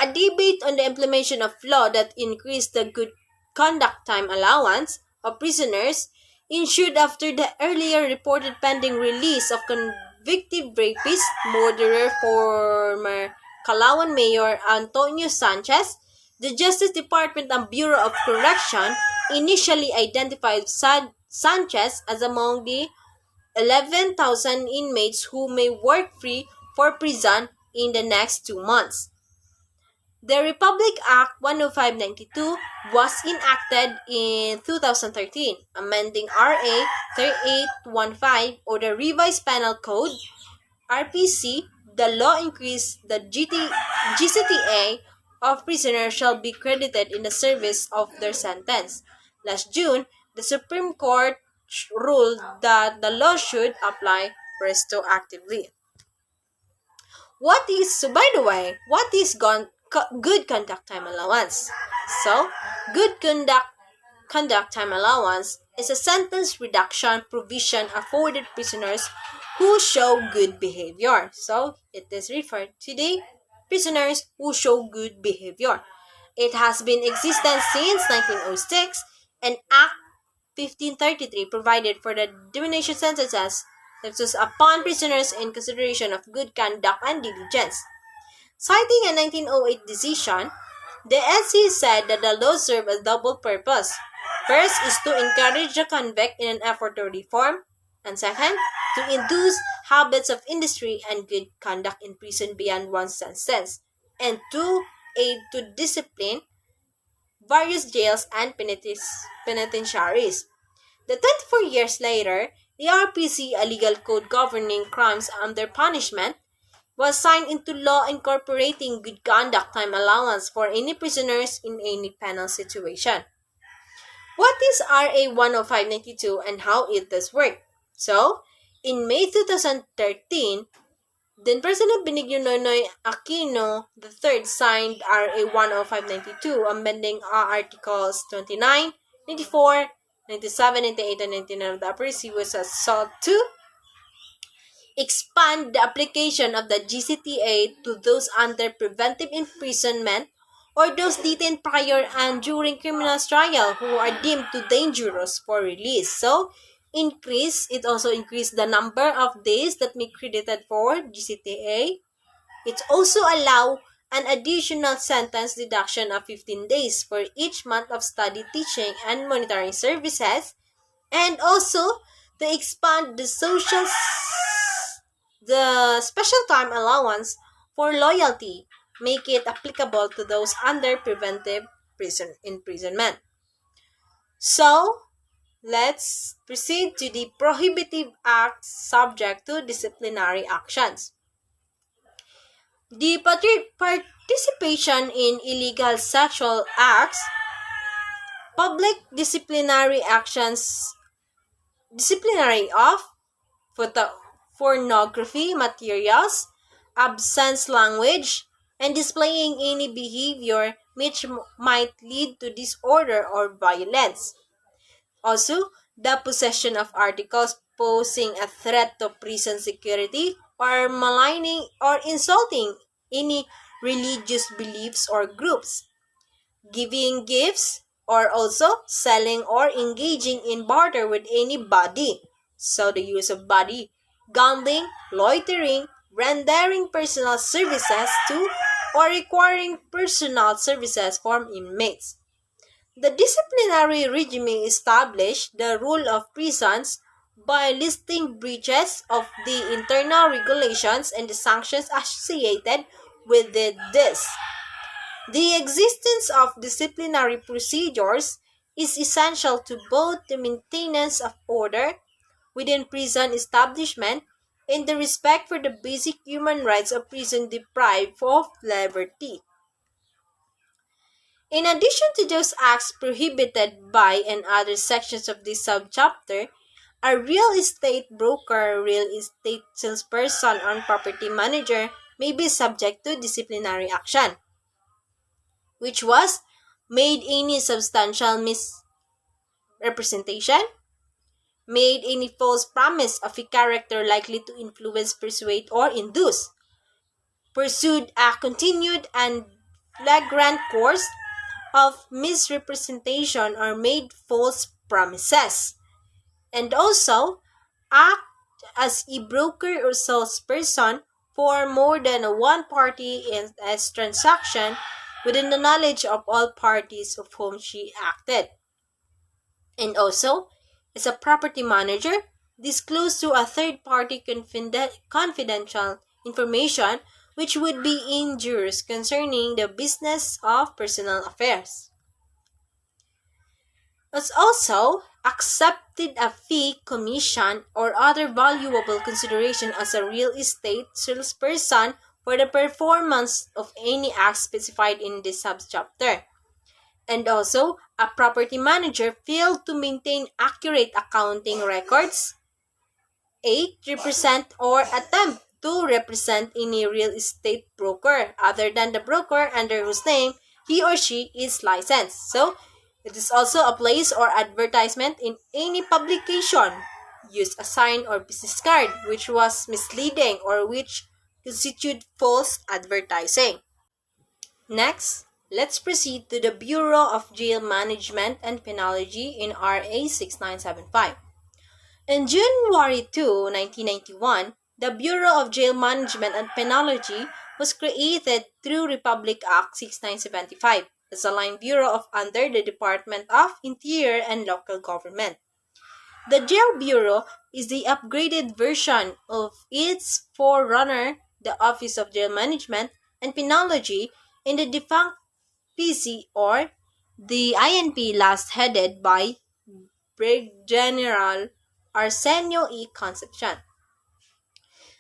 A debate on the implementation of law that increased the good conduct time allowance of prisoners ensued after the earlier reported pending release of convicted rapist, murderer, former Calauan Mayor Antonio Sanchez. The Justice Department and Bureau of Correction initially identified Sanchez as among the 11,000 inmates who may work free for prison in the next 2 months. The Republic Act 10592 was enacted in 2013, amending RA 3815 or the Revised Penal Code, RPC. The law increased the GCTA of prisoners shall be credited in the service of their sentence. Last June, the Supreme Court ruled that the law should apply retroactively. What is good conduct time allowance? So, good conduct time allowance is a sentence reduction provision afforded prisoners who show good behavior. So, it is referred to the prisoners who show good behavior. It has been in existence since 1906 and Act 1533 provided for the diminution sentences upon prisoners in consideration of good conduct and diligence. Citing a 1908 decision, the SC said that the law served a double purpose. First is to encourage the convict in an effort to reform, and second, to induce habits of industry and good conduct in prison beyond one's sentence, and to aid to discipline various jails and penitentiaries. The 24 years later, the RPC, a legal code governing crimes under punishment, was signed into law incorporating good conduct time allowance for any prisoners in any penal situation. What is RA 10592 and how it does work? So, in May 2013, then President Benigno Noynoy Aquino III signed RA 10592 amending Articles 29, 94, 97, 98, and 99 of the RPC was sought to expand the application of the GCTA to those under preventive imprisonment or those detained prior and during criminal trial who are deemed too dangerous for release. So, it also increased the number of days that may be credited for GCTA. It also allow an additional sentence deduction of 15 days for each month of study, teaching, and monitoring services, and also to expand the special time allowance for loyalty, make it applicable to those under preventive imprisonment. So, let's proceed to the prohibitive acts subject to disciplinary actions. The participation in illegal sexual acts, public disciplinary actions disciplinary of photo- pornography materials, absence language, and displaying any behavior which might lead to disorder or violence. Also, the possession of articles posing a threat to prison security or maligning or insulting any religious beliefs or groups, giving gifts, or also selling or engaging in barter with anybody. So the use of body, gambling, loitering, rendering personal services to, or requiring personal services from inmates. The disciplinary regime established the rule of prisons by listing breaches of the internal regulations and the sanctions associated with this. The existence of disciplinary procedures is essential to both the maintenance of order within prison establishment and the respect for the basic human rights of prison deprived of liberty. In addition to those acts prohibited by and other sections of this subchapter, a real estate broker, real estate salesperson, or property manager may be subject to disciplinary action, which was made any substantial misrepresentation, made any false promise of a character likely to influence, persuade, or induce, pursued a continued and flagrant course of misrepresentation or made false promises, and also act as a broker or salesperson for more than one party in a transaction within the knowledge of all parties of whom she acted. And also, as a property manager, disclose to a third party confidential information which would be injurious concerning the business of personal affairs. As also accepted a fee, commission, or other valuable consideration as a real estate salesperson for the performance of any act specified in this subchapter. And also, a property manager failed to maintain accurate accounting records. 8. Represent or attempt to represent any real estate broker other than the broker under whose name he or she is licensed. So, it is also a place or advertisement in any publication. Use a sign or business card which was misleading or which constitute false advertising. Next, let's proceed to the Bureau of Jail Management and Penology in RA 6975. In January 2, 1991, the Bureau of Jail Management and Penology was created through Republic Act 6975 as a line bureau under the Department of Interior and Local Government. The Jail Bureau is the upgraded version of its forerunner, the Office of Jail Management and Penology, in the defunct PC or the INP, last headed by Brigadier General Arsenio E. Concepcion.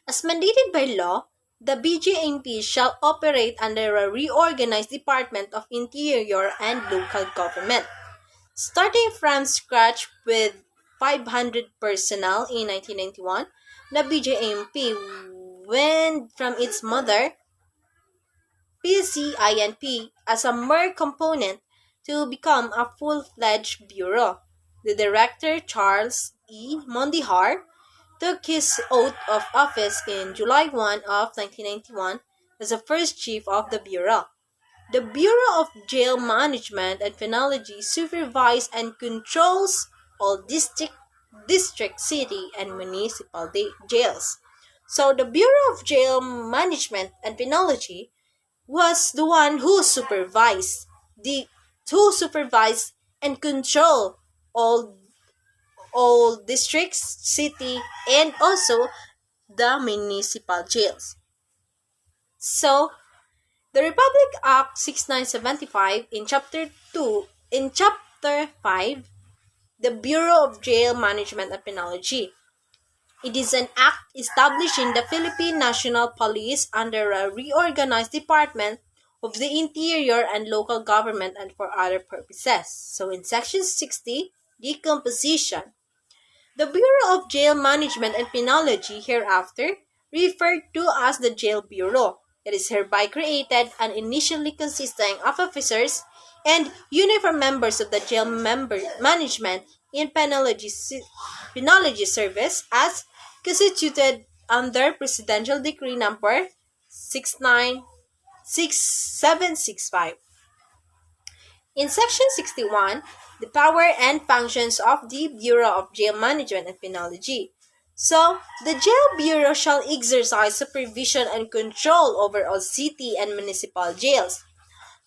As mandated by law, the BJMP shall operate under a reorganized Department of Interior and Local Government. Starting from scratch with 500 personnel in 1991, the BJMP went from its mother, PCINP, as a mere component to become a full-fledged bureau. The director, Charles E. Mondihar, took his oath of office in July 1 of 1991 as the first chief of the bureau. The Bureau of Jail Management and Penology supervises and controls all district, city, and municipal jails. So the Bureau of Jail Management and Penology was the one the who supervised and control all districts, city, and also the municipal jails. So, the Republic Act 6975 in Chapter 5, the Bureau of Jail Management and Penology. It is an act establishing the Philippine National Police under a reorganized Department of the Interior and Local Government and for other purposes. So in Section 60, decomposition. The Bureau of Jail Management and Penology, hereafter referred to as the Jail Bureau, it is hereby created and initially consisting of officers and uniform members of the management in penology service as constituted under Presidential Decree number 696765. In Section 61, the power and functions of the Bureau of Jail Management and Penology. So, the Jail Bureau shall exercise supervision and control over all city and municipal jails.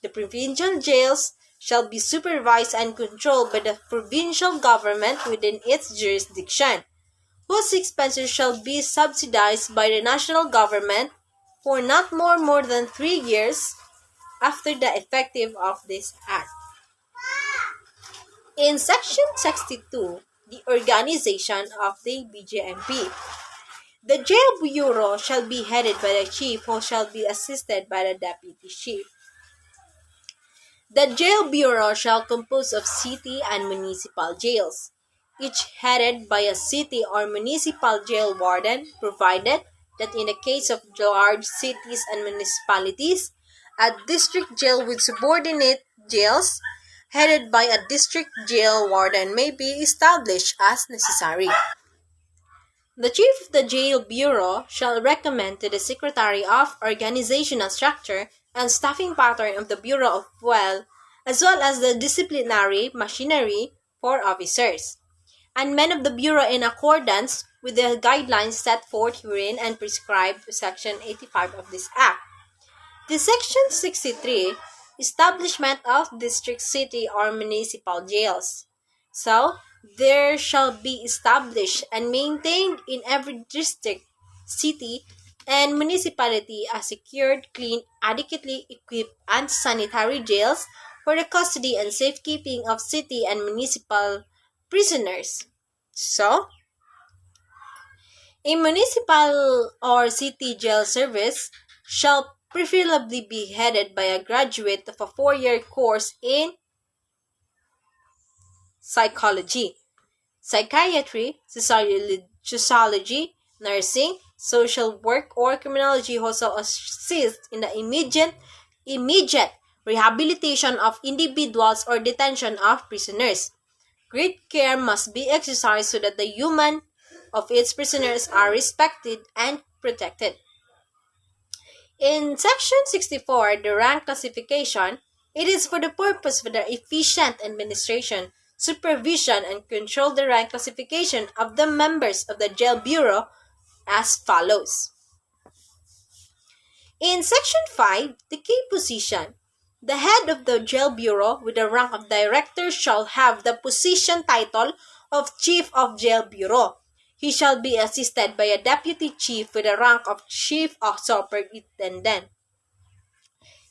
The provincial jails shall be supervised and controlled by the provincial government within its jurisdiction, whose expenses shall be subsidized by the national government for not more than 3 years after the effective of this act. In Section 62, the organization of the BJMP. The Jail Bureau shall be headed by the chief who shall be assisted by the deputy chief. The Jail Bureau shall compose of city and municipal jails, each headed by a city or municipal jail warden, provided that in the case of large cities and municipalities, a district jail with subordinate jails headed by a district jail warden may be established as necessary. The Chief of the Jail Bureau shall recommend to the Secretary of Organizational Structure and Staffing Pattern of the Bureau of as well as the disciplinary machinery for officers and men of the Bureau in accordance with the guidelines set forth herein and prescribed to Section 85 of this Act. The Section 63, establishment of district, city, or municipal jails. So, there shall be established and maintained in every district, city, and municipality a secured, clean, adequately equipped, and sanitary jails for the custody and safekeeping of city and municipal prisoners. So, a municipal or city jail service shall preferably be headed by a graduate of a 4-year course in psychology, psychiatry, sociology, nursing, social work, or criminology who shall assist in the immediate rehabilitation of individuals or detention of prisoners. Great care must be exercised so that the human of its prisoners are respected and protected. In Section 64, the rank classification, it is for the purpose of the efficient administration, supervision, and control the rank classification of the members of the Jail Bureau as follows. In Section 5, the key position, the head of the Jail Bureau with the rank of director shall have the position title of Chief of Jail Bureau. He shall be assisted by a deputy chief with the rank of chief of superintendent.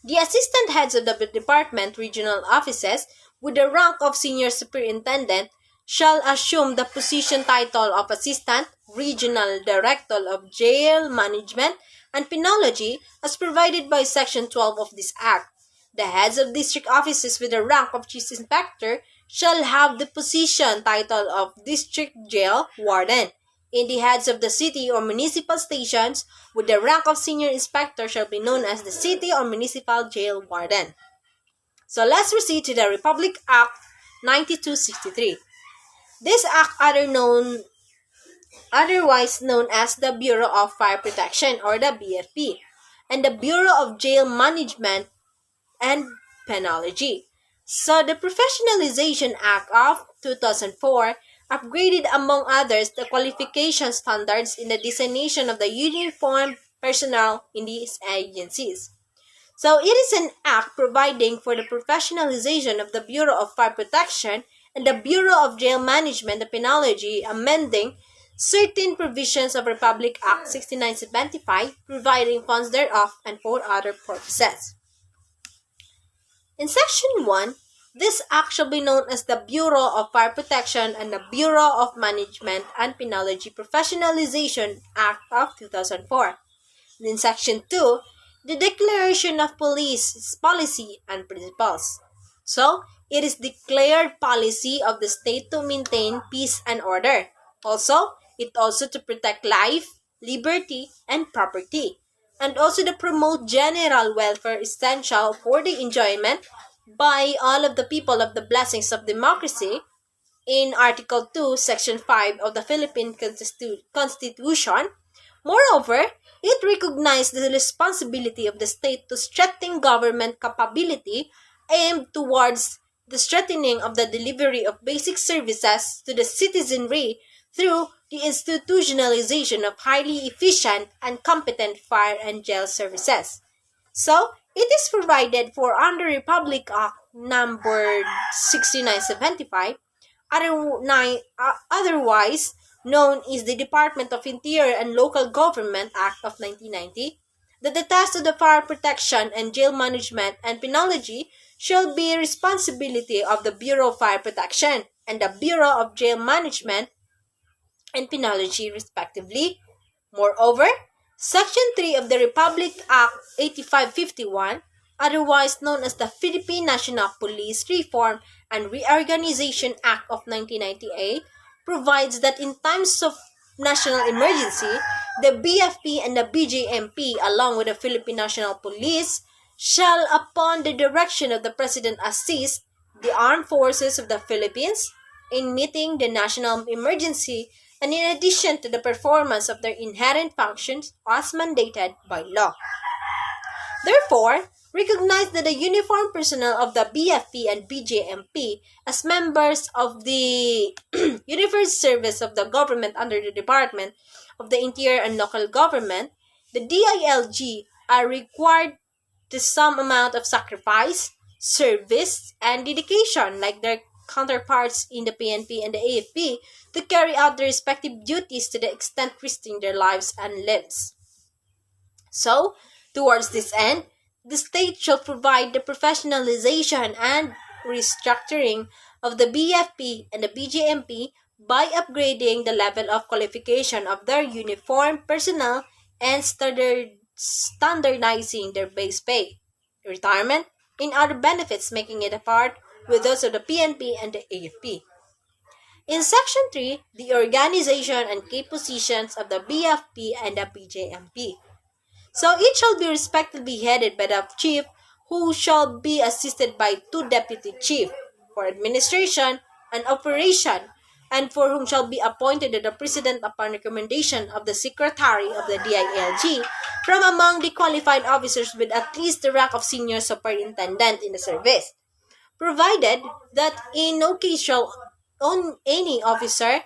The assistant heads of the department regional offices with the rank of senior superintendent shall assume the position title of assistant regional director of jail management and penology as provided by Section 12 of this Act. The heads of district offices with the rank of chief inspector shall have the position title of district jail warden. In the heads of the city or municipal stations with the rank of senior inspector shall be known as the city or municipal jail warden. So let's proceed to the Republic Act 9263. This act otherwise known as the Bureau of Fire Protection or the BFP and the Bureau of Jail Management and Penology. So the Professionalization Act of 2004 upgraded among others the qualification standards in the designation of the uniformed personnel in these agencies. So it is an act providing for the professionalization of the Bureau of Fire Protection and the Bureau of Jail Management and Penology, amending certain provisions of Republic Act 6975, providing funds thereof and for other purposes. In Section 1, this act shall be known as the Bureau of Fire Protection and the Bureau of Management and Penology Professionalization Act of 2004. In Section 2, the Declaration of Police Policy and Principles. So, it is declared policy of the state to maintain peace and order. Also, it also to protect life, liberty, and property, and also to promote general welfare essential for the enjoyment by all of the people of the blessings of democracy in Article 2, Section 5 of the Philippine Constitution. Moreover, it recognized the responsibility of the state to strengthen government capability aimed towards the strengthening of the delivery of basic services to the citizenry through the institutionalization of highly efficient and competent fire and jail services. So, it is provided for under Republic Act number 6975, otherwise known as the Department of Interior and Local Government Act of 1990, that the task of the fire protection and jail management and penology shall be responsibility of the Bureau of Fire Protection and the Bureau of Jail Management and Penology respectively. Moreover, Section 3 of the Republic Act 8551, otherwise known as the Philippine National Police Reform and Reorganization Act of 1998, provides that in times of national emergency, the BFP and the BJMP, along with the Philippine National Police, shall, upon the direction of the President, assist the armed forces of the Philippines in meeting the national emergency and in addition to the performance of their inherent functions as mandated by law. Therefore, recognize that the uniformed personnel of the BFP and BJMP as members of the universal service of the government under the Department of the Interior and Local Government, the DILG, are required to some amount of sacrifice, service, and dedication like their counterparts in the PNP and the AFP to carry out their respective duties to the extent risking their lives and limbs. So, towards this end, the state shall provide the professionalization and restructuring of the BFP and the BJMP by upgrading the level of qualification of their uniformed personnel and standardizing their base pay, retirement, and other benefits, making it apart with those of the PNP and the AFP. In Section 3, the organization and key positions of the BFP and the BJMP. So each shall be respectively headed by the chief, who shall be assisted by two deputy chief for administration and operation, and for whom shall be appointed the president upon recommendation of the secretary of the DILG from among the qualified officers with at least the rank of senior superintendent in the service, provided that in no case shall on any officer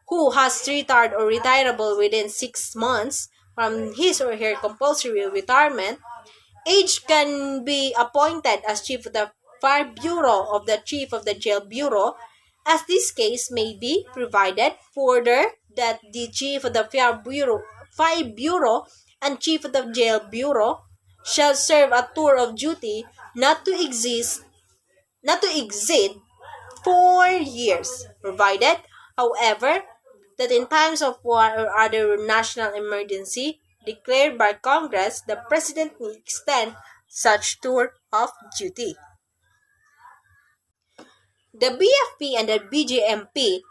who has retired or retirable within 6 months from his or her compulsory retirement, age can be appointed as chief of the fire bureau of the chief of the jail bureau, as this case may be provided further that the chief of the fire bureau and chief of the jail bureau shall serve a tour of duty not to exceed 4 years, provided, however, that in times of war or other national emergency declared by Congress, the President may extend such tour of duty. The BFP and the BJMP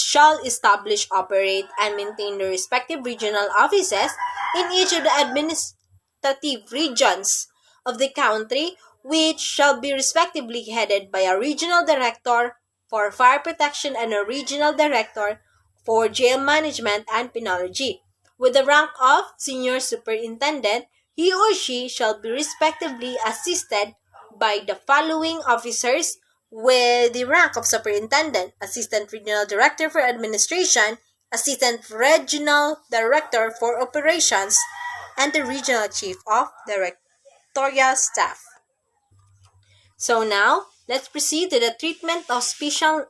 shall establish, operate, and maintain their respective regional offices in each of the administrative regions of the country, which shall be respectively headed by a regional director for fire protection and a regional director for jail management and penology. With the rank of senior superintendent, he or she shall be respectively assisted by the following officers with the rank of superintendent: assistant regional director for administration, assistant regional director for operations, and the regional chief of directorial staff. So now, let's proceed to the treatment of special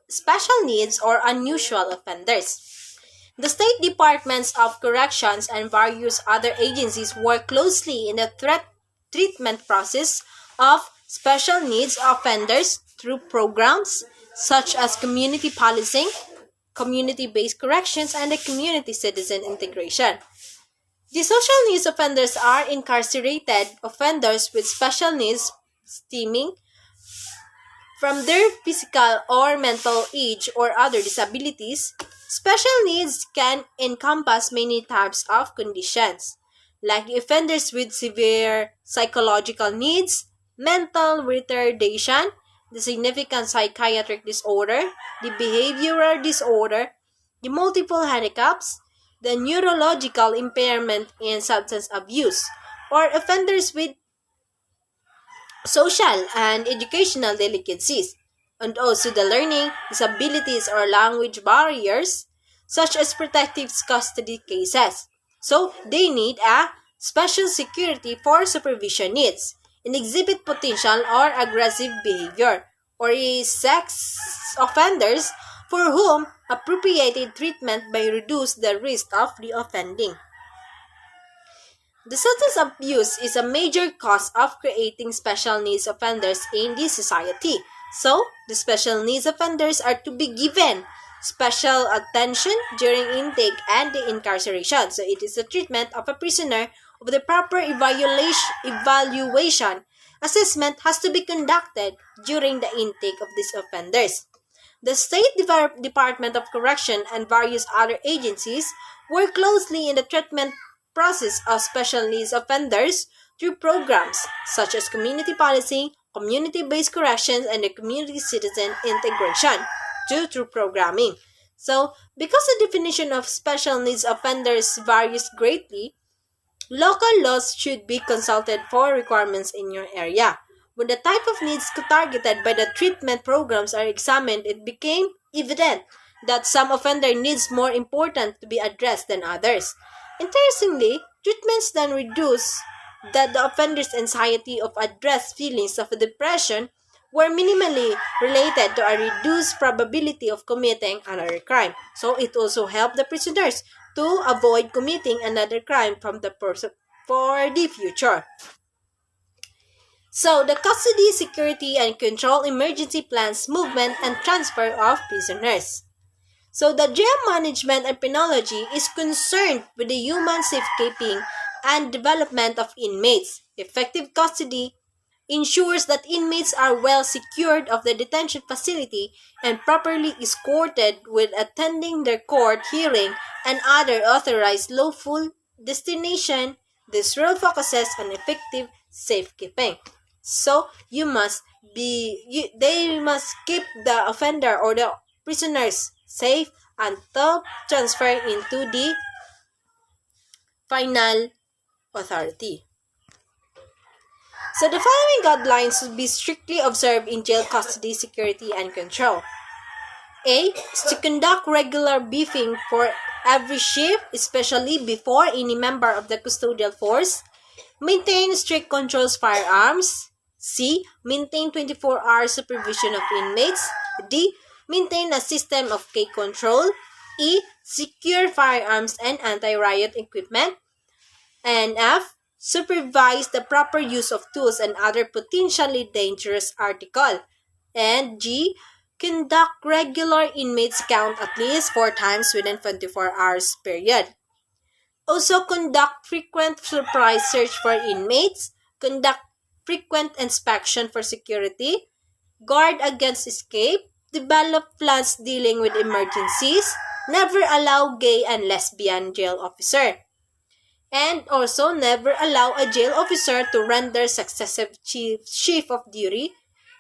needs or unusual offenders. The state departments of corrections and various other agencies work closely in the treatment process of special needs offenders through programs such as community policing, community-based corrections, and the community citizen integration. The social needs offenders are incarcerated offenders with special needs stemming from their physical or mental age or other disabilities, Special needs can encompass many types of conditions, like the offenders with severe psychological needs, mental retardation, the significant psychiatric disorder, the behavioral disorder, the multiple handicaps, the neurological impairment and substance abuse, or offenders with social and educational delicacies, and also the learning disabilities or language barriers, such as protective custody cases. So they need a special security for supervision needs, and exhibit potential or aggressive behavior, or is sex offenders for whom appropriated treatment may reduce the risk of reoffending. The substance abuse is a major cause of creating special needs offenders in this society. So, the special needs offenders are to be given special attention during intake and the incarceration. So, it is the treatment of a prisoner of the proper evaluation. Assessment has to be conducted during the intake of these offenders. The State Department of Correction and various other agencies work closely in the treatment process of special needs offenders through programs such as community policing, community-based corrections, and the community citizen integration through programming. So, because the definition of special needs offenders varies greatly, local laws should be consulted for requirements in your area. When the type of needs targeted by the treatment programs are examined, it became evident that some offender needs more important to be addressed than others. Interestingly, treatments then reduce that the offender's anxiety of addressed feelings of depression were minimally related to a reduced probability of committing another crime. So it also helped the prisoners to avoid committing another crime from the person for the future. So the custody, security, and control emergency plans movement and transfer of prisoners. So the jail management and penology is concerned with the human safekeeping and development of inmates. Effective custody ensures that inmates are well secured of the detention facility and properly escorted with attending their court hearing and other authorized lawful destination. This role focuses on effective safekeeping. So they must keep the offender or the prisoners safe until transfer into the final authority. So the following guidelines should be strictly observed in jail custody, security, and control. A is to conduct regular briefing for every shift, especially before any member of the custodial force. Maintain strict controls firearms. C. Maintain 24-hour supervision of inmates. D. Maintain a system of case control. E. Secure firearms and anti-riot equipment. And F. Supervise the proper use of tools and other potentially dangerous article. And G. Conduct regular inmates count at least 4 times within 24 hours period. Also conduct frequent surprise search for inmates. Conduct frequent inspection for security. Guard against escape. Develop plans dealing with emergencies. Never allow gay and lesbian jail officer. And also never allow a jail officer to render successive shift of duty.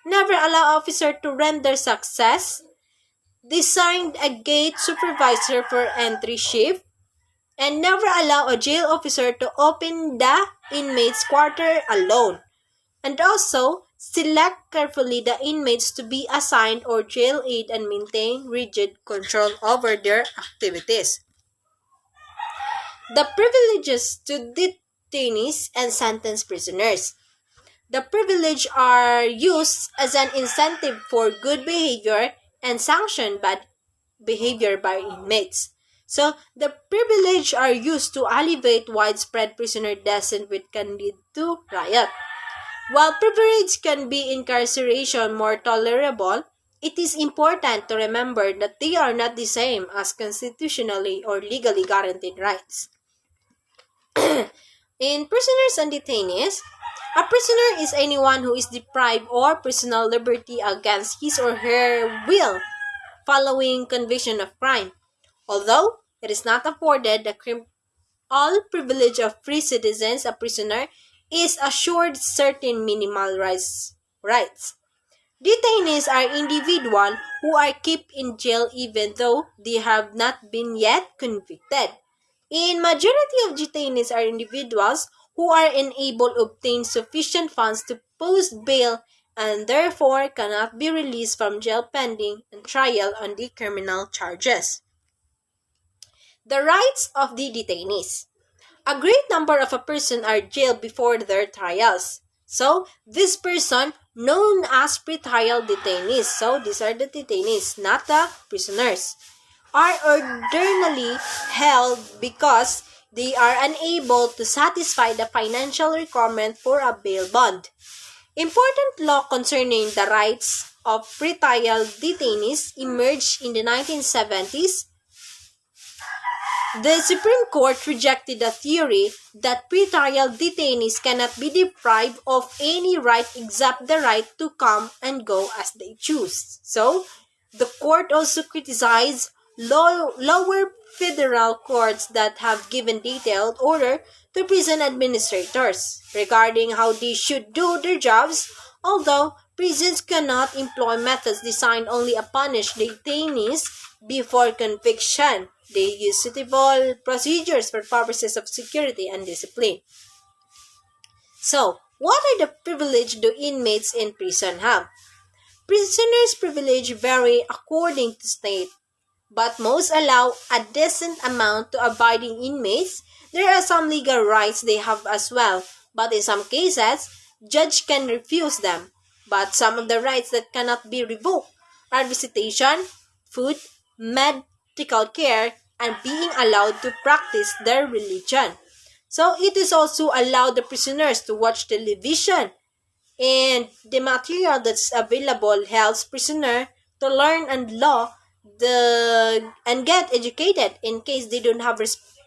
Never allow officer to render success. Designed a gate supervisor for entry shift. And never allow a jail officer to open the inmate's quarter alone. And also, select carefully the inmates to be assigned or jail aid and maintain rigid control over their activities. The privileges to detainees and sentenced prisoners. The privileges are used as an incentive for good behavior and sanction bad behavior by inmates. So, the privileges are used to alleviate widespread prisoner dissent which can lead to riot. While privilege can be incarceration more tolerable, it is important to remember that they are not the same as constitutionally or legally guaranteed rights. In prisoners and detainees, a prisoner is anyone who is deprived of personal liberty against his or her will following conviction of crime, Although it is not afforded the all privilege of free citizens, a prisoner is assured certain minimal rights. Detainees are individuals who are kept in jail even though they have not been yet convicted. In majority of detainees are individuals who are unable to obtain sufficient funds to post bail and therefore cannot be released from jail pending and trial on the criminal charges. The rights of the detainees. A great number of a person are jailed before their trials. So, this person known as pretrial detainees, so these are the detainees, not the prisoners, are ordinarily held because they are unable to satisfy the financial requirement for a bail bond. Important law concerning the rights of pretrial detainees emerged in the 1970s. The Supreme Court rejected the theory that pretrial detainees cannot be deprived of any right except the right to come and go as they choose. So, the court also criticized lower federal courts that have given detailed order to prison administrators regarding how they should do their jobs, although prisons cannot employ methods designed only to punish detainees before conviction. They use suitable procedures for purposes of security and discipline. So, what are the privileges do inmates in prison have? Prisoners' privilege vary according to state, but most allow a decent amount to abiding inmates. There are some legal rights they have as well, but in some cases, judge can refuse them. But some of the rights that cannot be revoked are visitation, food, medical care, and being allowed to practice their religion. So it is also allowed the prisoners to watch television, and the material that's available helps prisoner to learn and law and get educated in case they don't have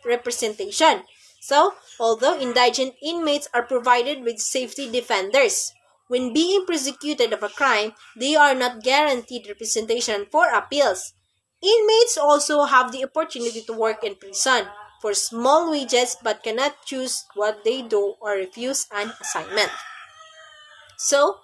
representation. So, although indigent inmates are provided with safety defenders, when being prosecuted of a crime, they are not guaranteed representation for appeals. Inmates also have the opportunity to work in prison for small wages but cannot choose what they do or refuse an assignment. So,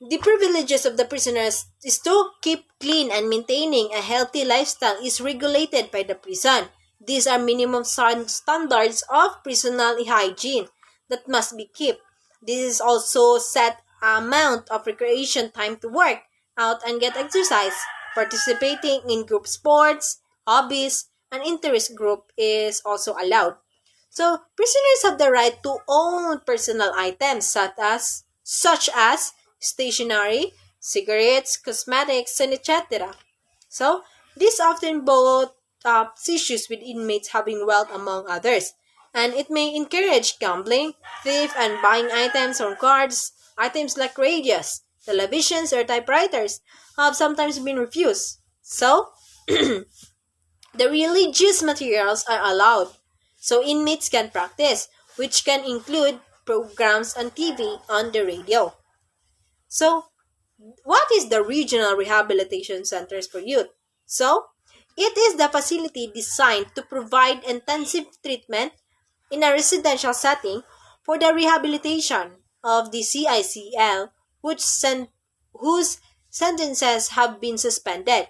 the privileges of the prisoners is to keep clean and maintaining a healthy lifestyle is regulated by the prison. These are minimum standards of personal hygiene that must be kept. This is also set amount of recreation time to work out and get exercise. Participating in group sports, hobbies, and interest group is also allowed. So, prisoners have the right to own personal items such as stationery, cigarettes, cosmetics, and etc. So, this often both issues with inmates having wealth among others, and it may encourage gambling, theft, and buying items from cards. Items like radios, televisions, or typewriters have sometimes been refused. So, the religious materials are allowed, so inmates can practice, which can include programs on TV on the radio. So, what is the Regional Rehabilitation Centers for Youth? So, it is the facility designed to provide intensive treatment in a residential setting for the rehabilitation of the CICL whose sentences have been suspended.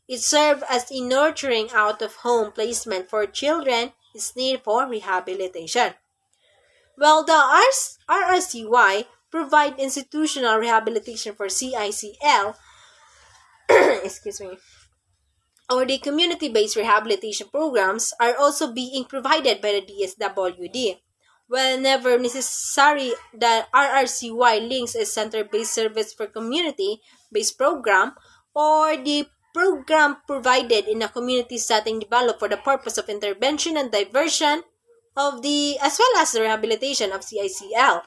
It serves as a nurturing out-of-home placement for children in need for rehabilitation. Well, the RRCY provide institutional rehabilitation for CICL, excuse me, or the community-based rehabilitation programs are also being provided by the DSWD. Whenever necessary, the RRCY links a center-based service for community-based program or the program provided in a community setting developed for the purpose of intervention and diversion of the as well as the rehabilitation of CICL.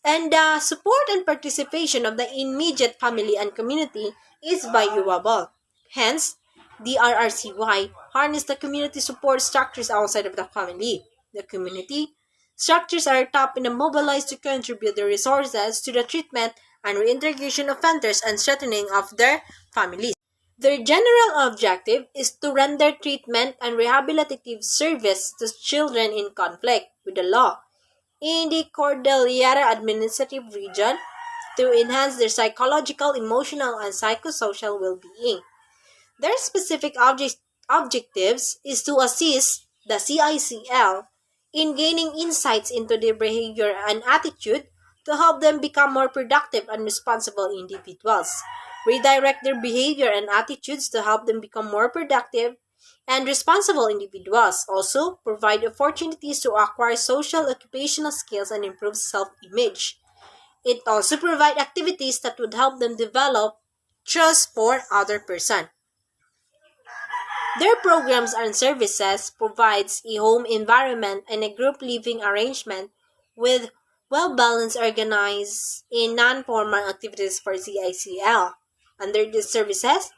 And the support and participation of the immediate family and community is valuable. Hence, the RRCY harness the community support structures outside of the family. The community structures are tapped and mobilized to contribute their resources to the treatment and reintegration of offenders and strengthening of their families. Their general objective is to render treatment and rehabilitative service to children in conflict with the law in the Cordillera Administrative Region to enhance their psychological, emotional, and psychosocial well-being. Their specific objectives is to assist the CICL in gaining insights into their behavior and attitude to help them become more productive and responsible individuals, redirect their behavior and attitudes to help them become more productive and responsible individuals, also provide opportunities to acquire social occupational skills and improve self-image. It also provides activities that would help them develop trust for other person. Their programs and services provides a home environment and a group living arrangement with well-balanced organized in non-formal activities for CICL. Under these services,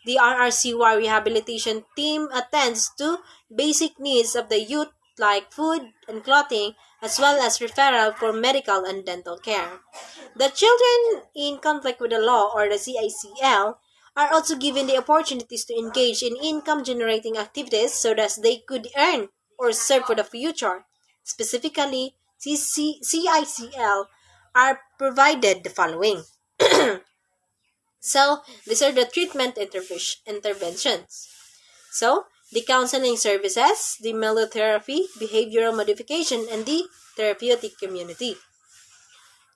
the RRCY rehabilitation team attends to basic needs of the youth like food and clothing as well as referral for medical and dental care. The children in conflict with the law or the CICL are also given the opportunities to engage in income generating activities so that they could earn or serve for the future. Specifically, CICL are provided the following. So, these are the treatment interventions. So, the counseling services, the melotherapy, behavioral modification, and the therapeutic community.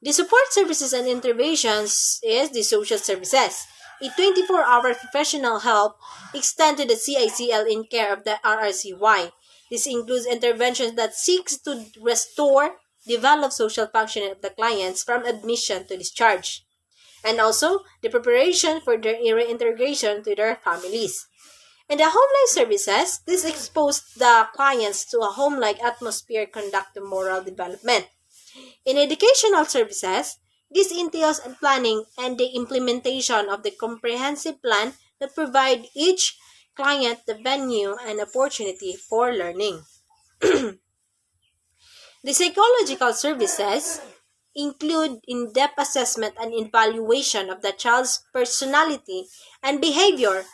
The support services and interventions is the social services. A 24-hour professional help extend to the CICL in care of the RRCY. This includes interventions that seeks to restore, develop social functioning of the clients from admission to discharge, and also the preparation for their reintegration to their families. In the home life services, this exposes the clients to a home-like atmosphere conduct to moral development. In educational services, this entails planning and the implementation of the comprehensive plan that provide each client the venue and opportunity for learning. The psychological services include in-depth assessment and evaluation of the child's personality and behavior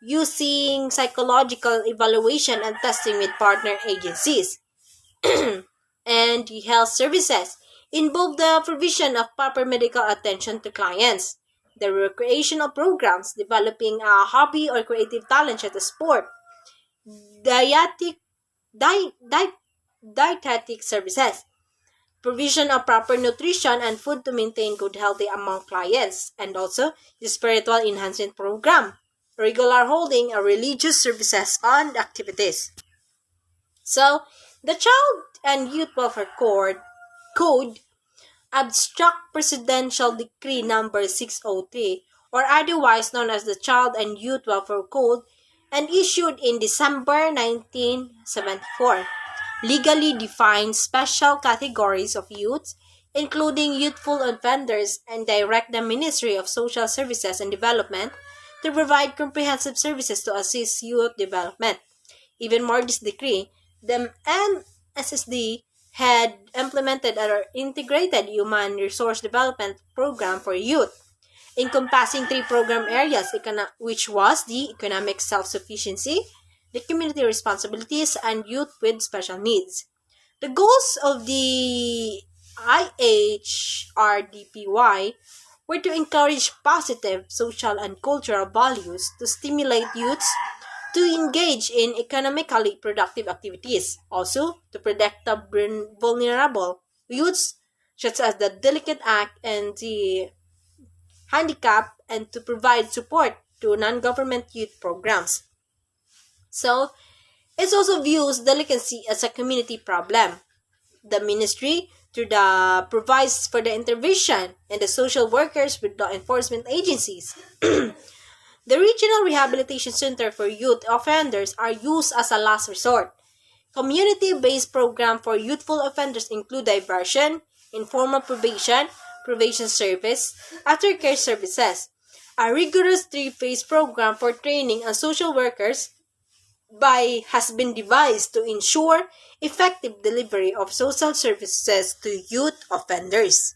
using psychological evaluation and testing with partner agencies. And the health services involve the provision of proper medical attention to clients, the recreational programs, developing a hobby or creative talent such as sport, dietetic, di, di, dietetic services, provision of proper nutrition and food to maintain good health among clients, and also the spiritual enhancement program, regular holding of religious services and activities. So, the Child and Youth Welfare Code Abstract Presidential Decree Number 603, or otherwise known as the Child and Youth Welfare Code, and issued in December 1974, legally defines special categories of youths, including youthful offenders, and direct the Ministry of Social Services and Development to provide comprehensive services to assist youth development. Even more, this decree, the MSSD had implemented an integrated human resource development program for youth, encompassing three program areas, which was the economic self-sufficiency, the community responsibilities, and youth with special needs. The goals of the IHRDPY were to encourage positive social and cultural values, to stimulate youths to engage in economically productive activities, also to protect the vulnerable youths such as the delicate act and the handicap, and to provide support to non-government youth programs. So, it also views delinquency as a community problem. The ministry provides for the intervention and the social workers with law enforcement agencies. The Regional Rehabilitation Center for Youth Offenders are used as a last resort. Community-based programs for youthful offenders include diversion, informal probation, probation service, aftercare services. A rigorous three-phase program for training and social workers has been devised to ensure effective delivery of social services to youth offenders.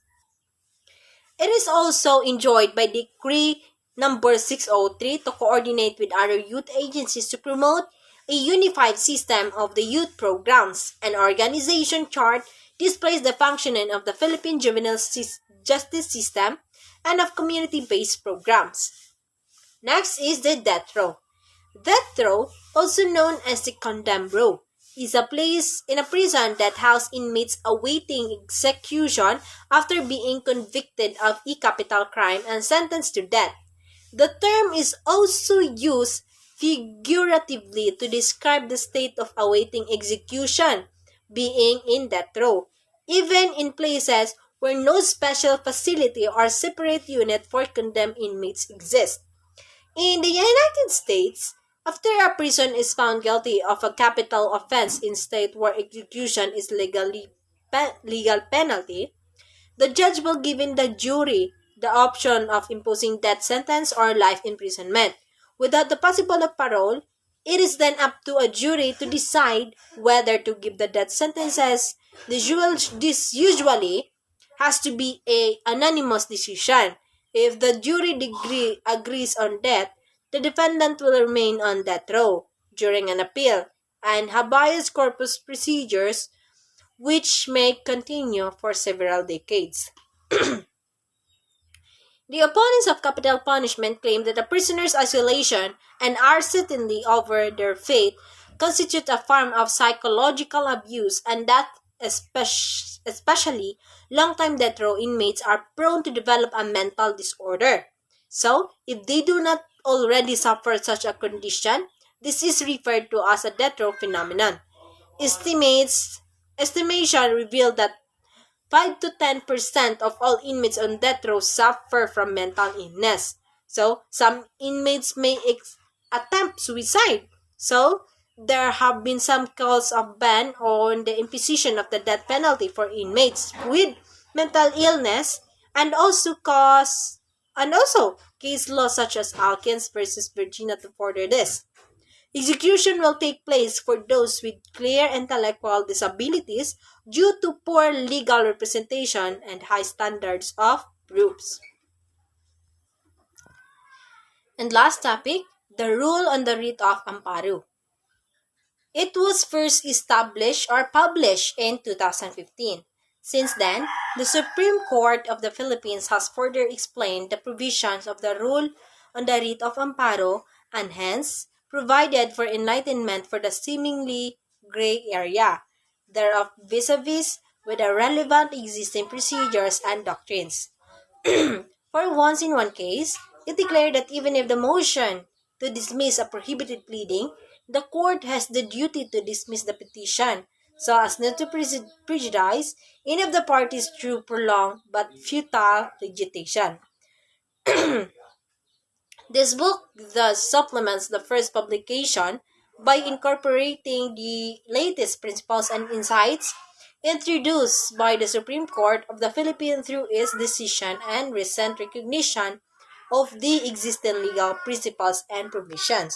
It is also enjoined by Decree Number 603, to coordinate with other youth agencies to promote a unified system of the youth programs. An organization chart displays the functioning of the Philippine juvenile justice system and of community-based programs. Next is the death row. Death row, also known as the condemned row, is a place in a prison that houses inmates awaiting execution after being convicted of a capital crime and sentenced to death. The term is also used figuratively to describe the state of awaiting execution, being in death row, even in places where no special facility or separate unit for condemned inmates exists. In the United States, after a person is found guilty of a capital offense in state where execution is legal penalty, the judge will give the jury the option of imposing death sentence or life imprisonment. Without the possibility of parole, it is then up to a jury to decide whether to give the death sentences. This usually has to be a anonymous decision. If the jury agrees on death, the defendant will remain on death row during an appeal and habeas corpus procedures which may continue for several decades. The opponents of capital punishment claim that a prisoner's isolation and uncertainty over their fate constitute a form of psychological abuse and that especially long-time death row inmates are prone to develop a mental disorder. So, if they do not already suffer such a condition, this is referred to as a death row phenomenon. Estimation reveal that 5 to 10% of all inmates on death row suffer from mental illness. So, some inmates may attempt suicide. So, there have been some calls of ban on the imposition of the death penalty for inmates with mental illness and also case laws such as Alkins versus Virginia to further this. Execution will take place for those with clear intellectual disabilities due to poor legal representation and high standards of proofs. And last topic, the rule on the writ of amparo. It was first established or published in 2015. Since then, the Supreme Court of the Philippines has further explained the provisions of the rule on the writ of amparo and hence provided for enlightenment for the seemingly gray area thereof vis-a-vis with the relevant existing procedures and doctrines. For once in one case, it declared that even if the motion to dismiss a prohibited pleading, the court has the duty to dismiss the petition so as not to prejudice any of the parties through prolonged but futile litigation. This book thus supplements the first publication by incorporating the latest principles and insights introduced by the Supreme Court of the Philippines through its decision and recent recognition of the existing legal principles and provisions.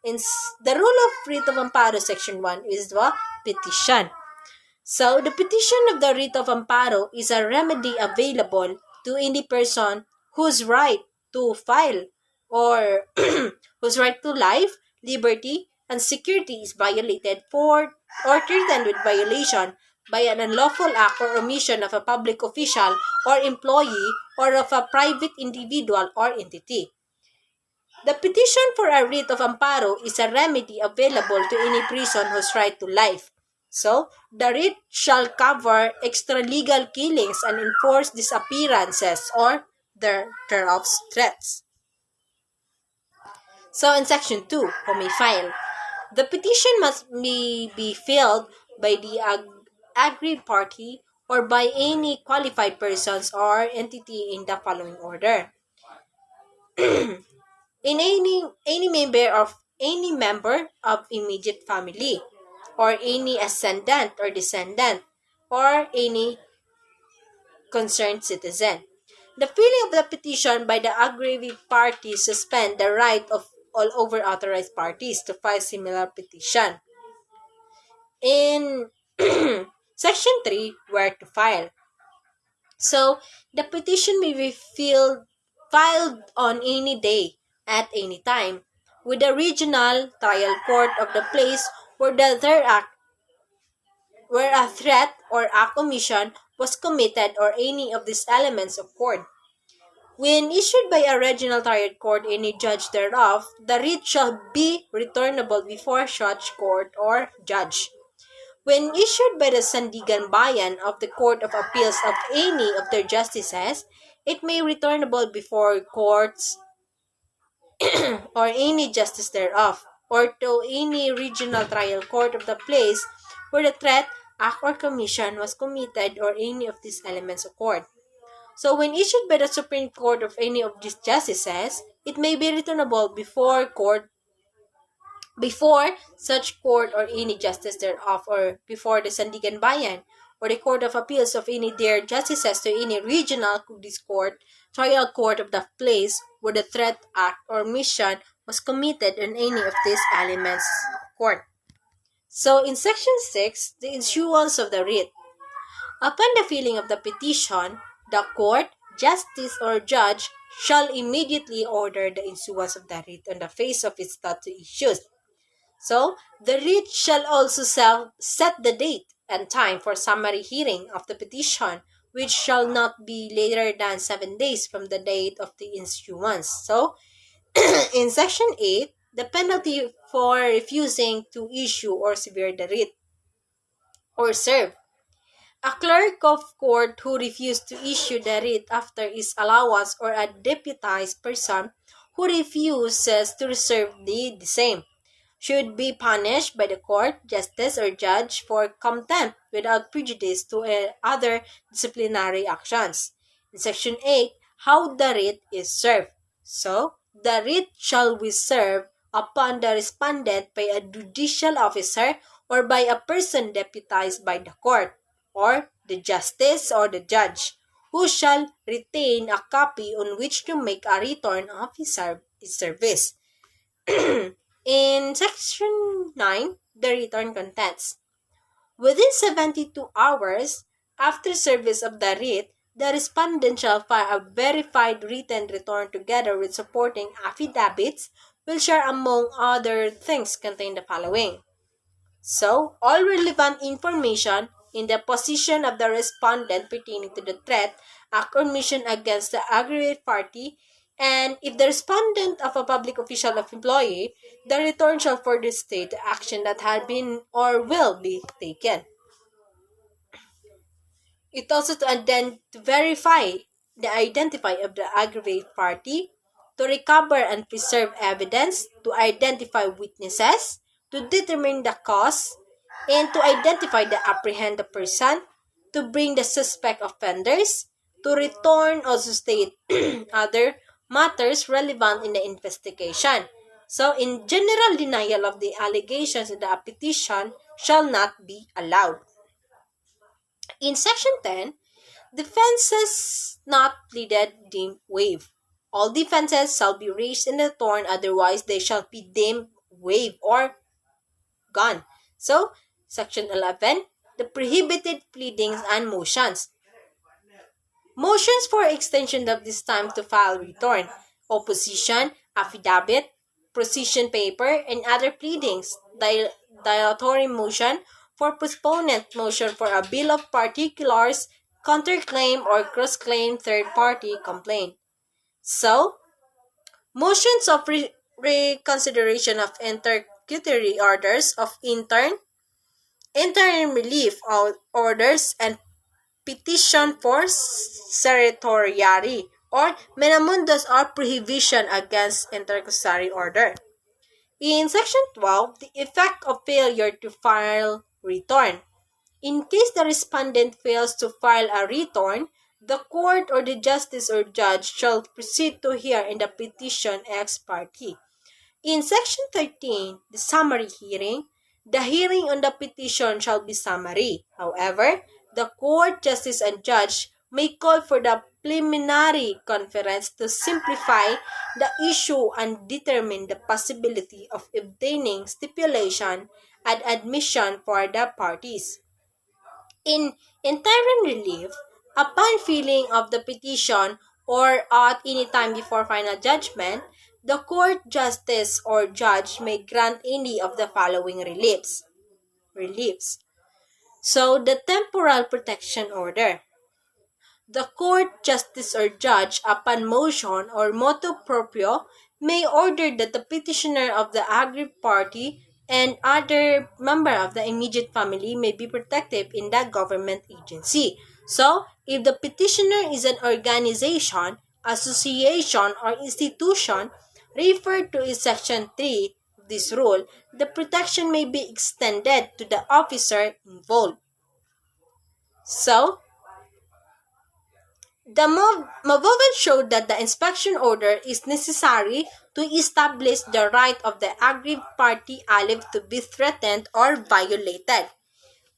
The rule of writ of amparo, section 1, is the petition. So, the petition of the writ of amparo is a remedy available to any person whose right to file or whose right to life, liberty, and security is violated for or threatened with violation by an unlawful act or omission of a public official or employee or of a private individual or entity. The petition for a writ of amparo is a remedy available to any person whose right to life. So, the writ shall cover extralegal killings and enforce disappearances or thereof threats. So, in section 2, who may file, the petition must be filed by the aggrieved party or by any qualified persons or entity in the following order. In any member of immediate family, or any ascendant or descendant, or any concerned citizen. The filing of the petition by the aggrieved party suspend the right of all over authorized parties to file similar petition. In section 3, where to file. So, the petition may be filed filed on any day, at any time, with the regional trial court of the place where the third act, where a threat or a commission was committed or any of these elements occurred. When issued by a regional trial court any judge thereof, the writ shall be returnable before such court or judge. When issued by the Sandigan Bayan of the Court of Appeals of any of their justices, it may returnable before courts or any justice thereof, or to any regional trial court of the place where the threat, act, or commission was committed or any of these elements occurred. So when issued by the Supreme Court of any of these justices, it may be returnable before such court or any justice thereof, or before the Sandigan Bayan or the Court of Appeals of any their justices to any regional court, trial court of the place where the threat, act, or mission was committed on any of these elements court. So in section 6, the issuance of the writ. Upon the filing of the petition, the court, justice, or judge shall immediately order the issuance of the writ on the face of its statute issues. So, the writ shall also set the date and time for summary hearing of the petition, which shall not be later than 7 days from the date of the issuance. So, in section 8, the penalty for refusing to issue or sever the writ or serve. A clerk of court who refused to issue the writ after his allowance, or a deputized person who refuses to reserve the same, should be punished by the court, justice, or judge for contempt without prejudice to other disciplinary actions. In section 8, how the writ is served. So, the writ shall be served upon the respondent by a judicial officer or by a person deputized by the court, or the justice or the judge, who shall retain a copy on which to make a return of his service. In section 9, the return contents. Within 72 hours after service of the writ, the respondent shall file a verified written return together with supporting affidavits, which shall among other things contain the following. So, all relevant information in the position of the respondent pertaining to the threat, act, or mission against the aggrieved party, and if the respondent of a public official or employee, the return shall further state the action that had been or will be taken. It also to verify the identify of the aggrieved party, to recover and preserve evidence, to identify witnesses, to determine the cause, and to identify the apprehend the person, to bring the suspect offenders, to return also state other matters relevant in the investigation. So, in general, denial of the allegations in the petition shall not be allowed. In section 10, defenses not pleaded deemed waived. All defenses shall be raised in the torn, otherwise they shall be deemed waived or gone. So, section 11, the prohibited pleadings and motions. Motions for extension of this time to file return, opposition, affidavit, position paper, and other pleadings, dilatory motion for postponement, motion for a bill of particulars, counterclaim or cross-claim third-party complaint. So, motions of reconsideration of interlocutory orders of interim relief orders, and petition for certiorari or menamundos or prohibition against interlocutory order. In section 12, the effect of failure to file return. In case the respondent fails to file a return, the court or the justice or judge shall proceed to hear in the petition ex parte. In section 13, the summary hearing, the hearing on the petition shall be summary. However, the court, justice, and judge may call for the preliminary conference to simplify the issue and determine the possibility of obtaining stipulation and admission for the parties. In interim relief, upon filing of the petition, or at any time before final judgment, the court justice or judge may grant any of the following reliefs. So, the temporal protection order. The court justice or judge, upon motion or motu proprio, may order that the petitioner of the aggrieved party and other member of the immediate family may be protected in that government agency. So, if the petitioner is an organization, association, or institution referred to in Section 3 of this rule, the protection may be extended to the officer involved. So, the Mavoven showed that the inspection order is necessary to establish the right of the aggrieved party alleged to be threatened or violated.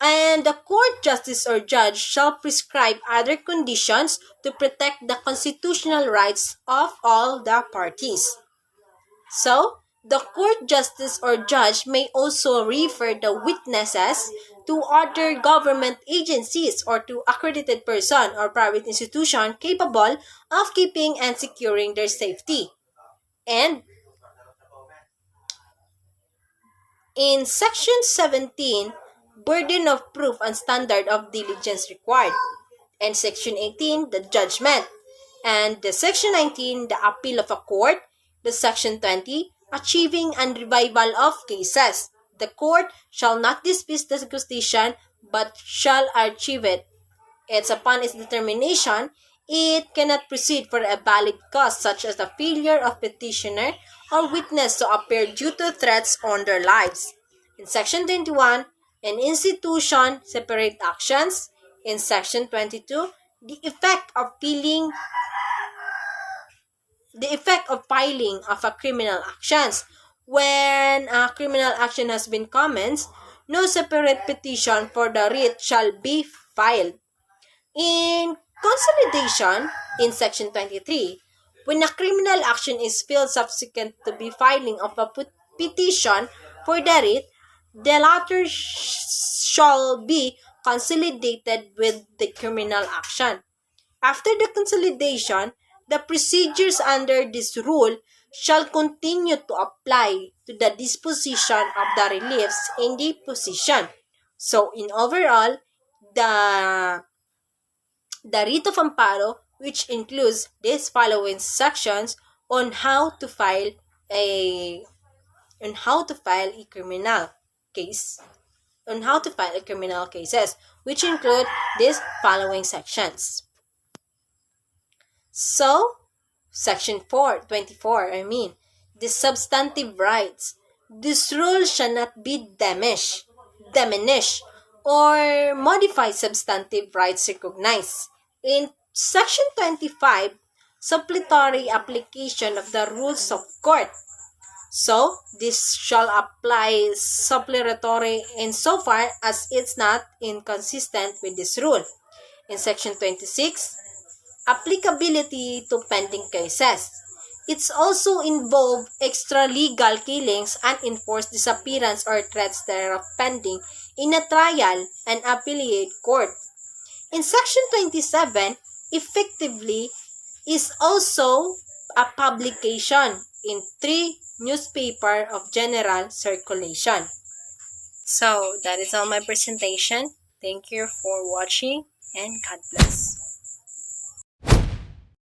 And the court justice or judge shall prescribe other conditions to protect the constitutional rights of all the parties. So, the court justice or judge may also refer the witnesses to other government agencies or to accredited person or private institution capable of keeping and securing their safety. And in Section 17, burden of proof and standard of diligence required. And Section 18, the judgment. And the Section 19, the appeal of a court. The Section 20, achieving and revival of cases. The court shall not dismiss the accusation but shall archive it. It's upon its determination, it cannot proceed for a valid cause such as the failure of petitioner or witness to appear due to threats on their lives. In Section 21, an institution separate actions. In Section 22, the effect of filing of a criminal actions. When a criminal action has been commenced, no separate petition for the writ shall be filed. In consolidation, in Section 23, when a criminal action is filed subsequent to the filing of a petition for the writ, the latter shall be consolidated with the criminal action. After the consolidation, the procedures under this rule shall continue to apply to the disposition of the reliefs in the position. So, in overall, the writ of amparo, which includes these following sections on how to file a criminal case, which include these following sections. So, Section 24, the substantive rights. This rule shall not be diminished, or modify substantive rights recognized. In Section 25, supplementary application of the rules of court. So, this shall apply supplementary insofar as it's not inconsistent with this rule. In Section 26, applicability to pending cases. It's also involve extra-legal killings, unenforced disappearance, or threats thereof pending in a trial and appellate court. In Section 27, effectively is also a publication in 3 newspaper of general circulation. So, that is all my presentation. Thank you for watching and God bless.